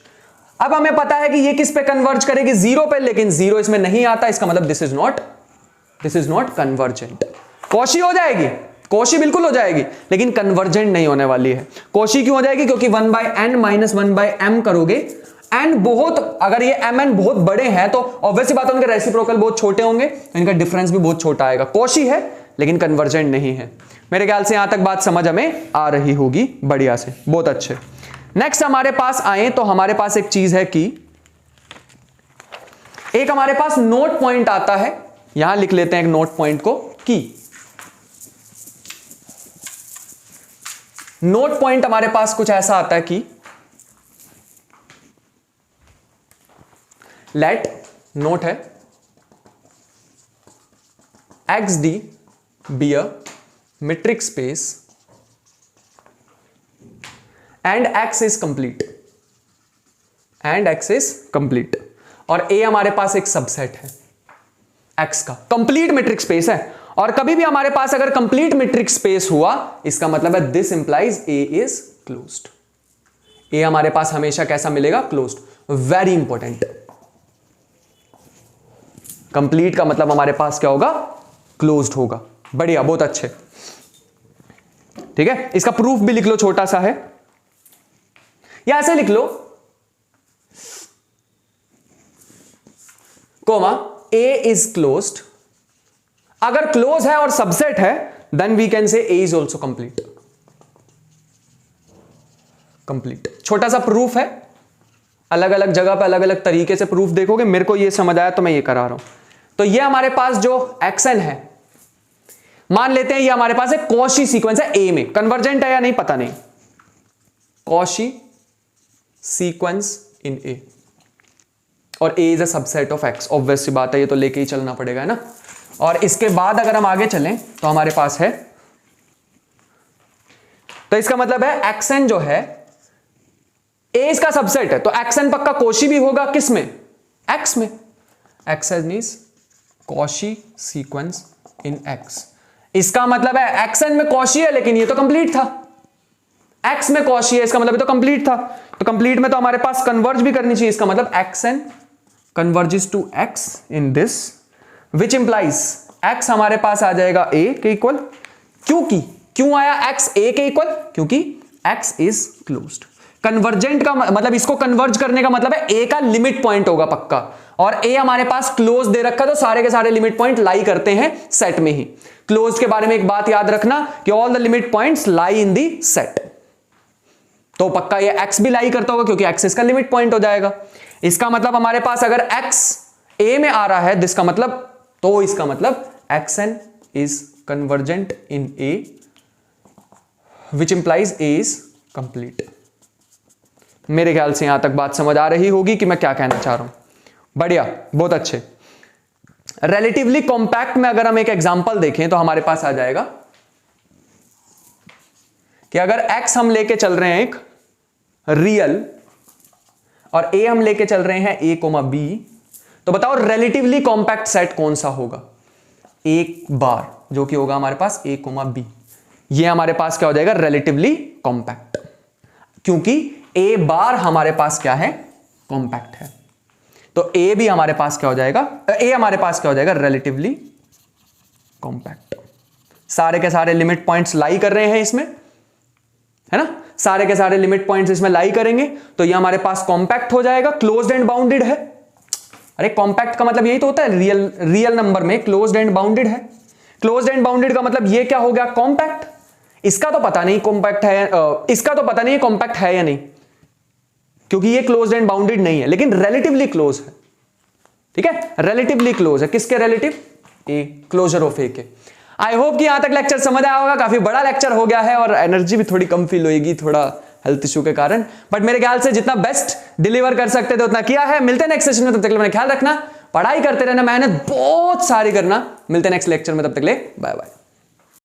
अब हमें पता है कि ये किस पे कन्वर्ज करेगी? 0 पे, लेकिन 0 इसमें नहीं आता, इसका मतलब this is not convergent. Cauchy हो जाएगी, कॉशी बिल्कुल हो जाएगी, लेकिन कन्वर्जेंट नहीं होने वाली है। कॉशी क्यों हो जाएगी? क्योंकि 1/n माइनस 1/m करोगे, एन बहुत, अगर ये mn बहुत बड़े हैं तो ऑब्वियस बात है उनके रेसिप्रोकल बहुत छोटे होंगे, इनका डिफरेंस भी बहुत छोटा आएगा। कॉशी है लेकिन कन्वर्जेंट नहीं है। मेरे ख्याल से यहां तक बात समझ हमें आ रही होगी बढ़िया से, बहुत अच्छे। नेक्स्ट हमारे पास आए तो हमारे पास एक चीज है कि एक हमारे पास नोट पॉइंट आता है, यहां लिख लेते हैं एक नोट पॉइंट को, कि नोट पॉइंट हमारे पास कुछ ऐसा आता है कि लेट नोट है XD be a metric space and x is complete, और A हमारे पास एक सबसेट है x का, कंप्लीट मेट्रिक स्पेस है। और कभी भी हमारे पास अगर कंप्लीट मेट्रिक स्पेस हुआ, इसका मतलब है this implies A is closed. A हमारे पास हमेशा कैसा मिलेगा? क्लोज्ड। वेरी इंपॉर्टेंट, कंप्लीट का मतलब हमारे पास क्या होगा? क्लोज्ड होगा। बढ़िया, बहुत अच्छे, ठीक है। इसका प्रूफ भी लिख लो, छोटा सा है, या ऐसे लिख लो, कोमा A इज क्लोज्ड। अगर क्लोज है और सबसेट है, then we can say A is also complete. छोटा सा प्रूफ है, अलग अलग जगह पे अलग अलग तरीके से प्रूफ देखोगे। मेरे को ये समझ आया तो मैं ये करा रहा हूं। तो ये हमारे पास जो xn है, मान लेते हैं ये हमारे पास एक कॉशी सीक्वेंस है A में, कन्वर्जेंट है या नहीं पता नहीं, कॉशी सीक्वेंस इन A, और A is a subset of X। Obvious सी बात है, ये तो लेके ही चलना पड़ेगा, है ना। और इसके बाद अगर हम आगे चलें तो हमारे पास है, तो इसका मतलब है xn जो है A इसका सबसेट है, तो xn पक्का कॉशी भी होगा, किस में? X में। xn is Cauchy sequence in X। इसका मतलब है xn में कॉशी है, लेकिन ये तो कंप्लीट था। x में कॉशी है, इसका मतलब ये तो कंप्लीट था। तो कंप्लीट में तो हमारे पास कन्वर्ज भी करनी चाहिए, इसका मतलब xn converges to x in this, which implies x हमारे पास आ जाएगा A के इक्वल। क्यों आया x A के इक्वल? क्योंकि x इज क्लोज्ड। कन्वर्जेंट का मतलब, इसको कन्वर्ज करने का मतलब है A का लिमिट पॉइंट होगा पक्का, और A हमारे पास क्लोज दे रखा, तो सारे के सारे लिमिट पॉइंट लाई करते हैं सेट में ही। क्लोज के बारे में एक बात याद रखना कि all the limit points lie in the set, तो पक्का ये x भी लाई करता होगा, क्योंकि x इसका लिमिट पॉइंट हो जाएगा। इसका मतलब हमारे पास अगर x A में आ रहा है, इसका मतलब xn is convergent in A, which implies A is complete. मेरे ख्याल से यहां तक बात समझ आ रही होगी कि मैं क्या कहना चाह रहा हूं। बढ़िया, बहुत अच्छे। रिलेटिवली कॉम्पैक्ट में अगर हम एक एग्जांपल देखें तो हमारे पास आ जाएगा कि अगर x हम लेके चल रहे हैं एक रियल, और A हम लेके चल रहे हैं A, B, तो बताओ रिलेटिवली कॉम्पैक्ट सेट कौन सा होगा? एक बार, जो कि होगा हमारे पास A, B। ये हमारे पास क्या हो जाएगा? रिलेटिवली कॉम्पैक्ट, क्योंकि A बार हमारे पास क्या है? कॉम्पैक्ट है। तो A भी हमारे पास क्या हो जाएगा? A हमारे पास क्या हो जाएगा? Relatively compact. सारे के सारे लिमिट पॉइंट्स लाई कर रहे हैं इसमें, है ना। सारे के सारे लिमिट पॉइंट्स इसमें लाई करेंगे, तो ये हमारे पास कॉम्पैक्ट हो जाएगा, क्लोज्ड एंड बाउंडेड है। अरे कॉम्पैक्ट का मतलब यही तो होता है, रियल नंबर में क्लोज्ड एंड बाउंडेड है। क्लोज्ड एंड बाउंडेड का मतलब ये क्या हो गया, कॉम्पैक्ट। इसका तो पता नहीं कॉम्पैक्ट है, इसका तो पता नहीं कॉम्पैक्ट है या नहीं, क्योंकि ये क्लोज्ड एंड बाउंडेड नहीं है, लेकिन रिलेटिवली क्लोज है। ठीक है, रिलेटिवली क्लोज है। किसके रिलेटिव? ए, क्लोजर ऑफ ए के। आई होप कि यहां तक लेक्चर समझ आया होगा। काफी बड़ा लेक्चर हो गया है और एनर्जी भी थोड़ी कम फील होगी, थोड़ा हेल्थ इशू के कारण, बट मेरे ख्याल से जितना बेस्ट डिलीवर कर सकते थे उतना किया है। मिलते हैं नेक्स्ट सेशन में, तब तक के लिए अपना ख्याल रखना, पढ़ाई करते रहना, मेहनत बहुत सारी करना। मिलते हैं नेक्स्ट लेक्चर में, तब तक के लिए बाय बाय।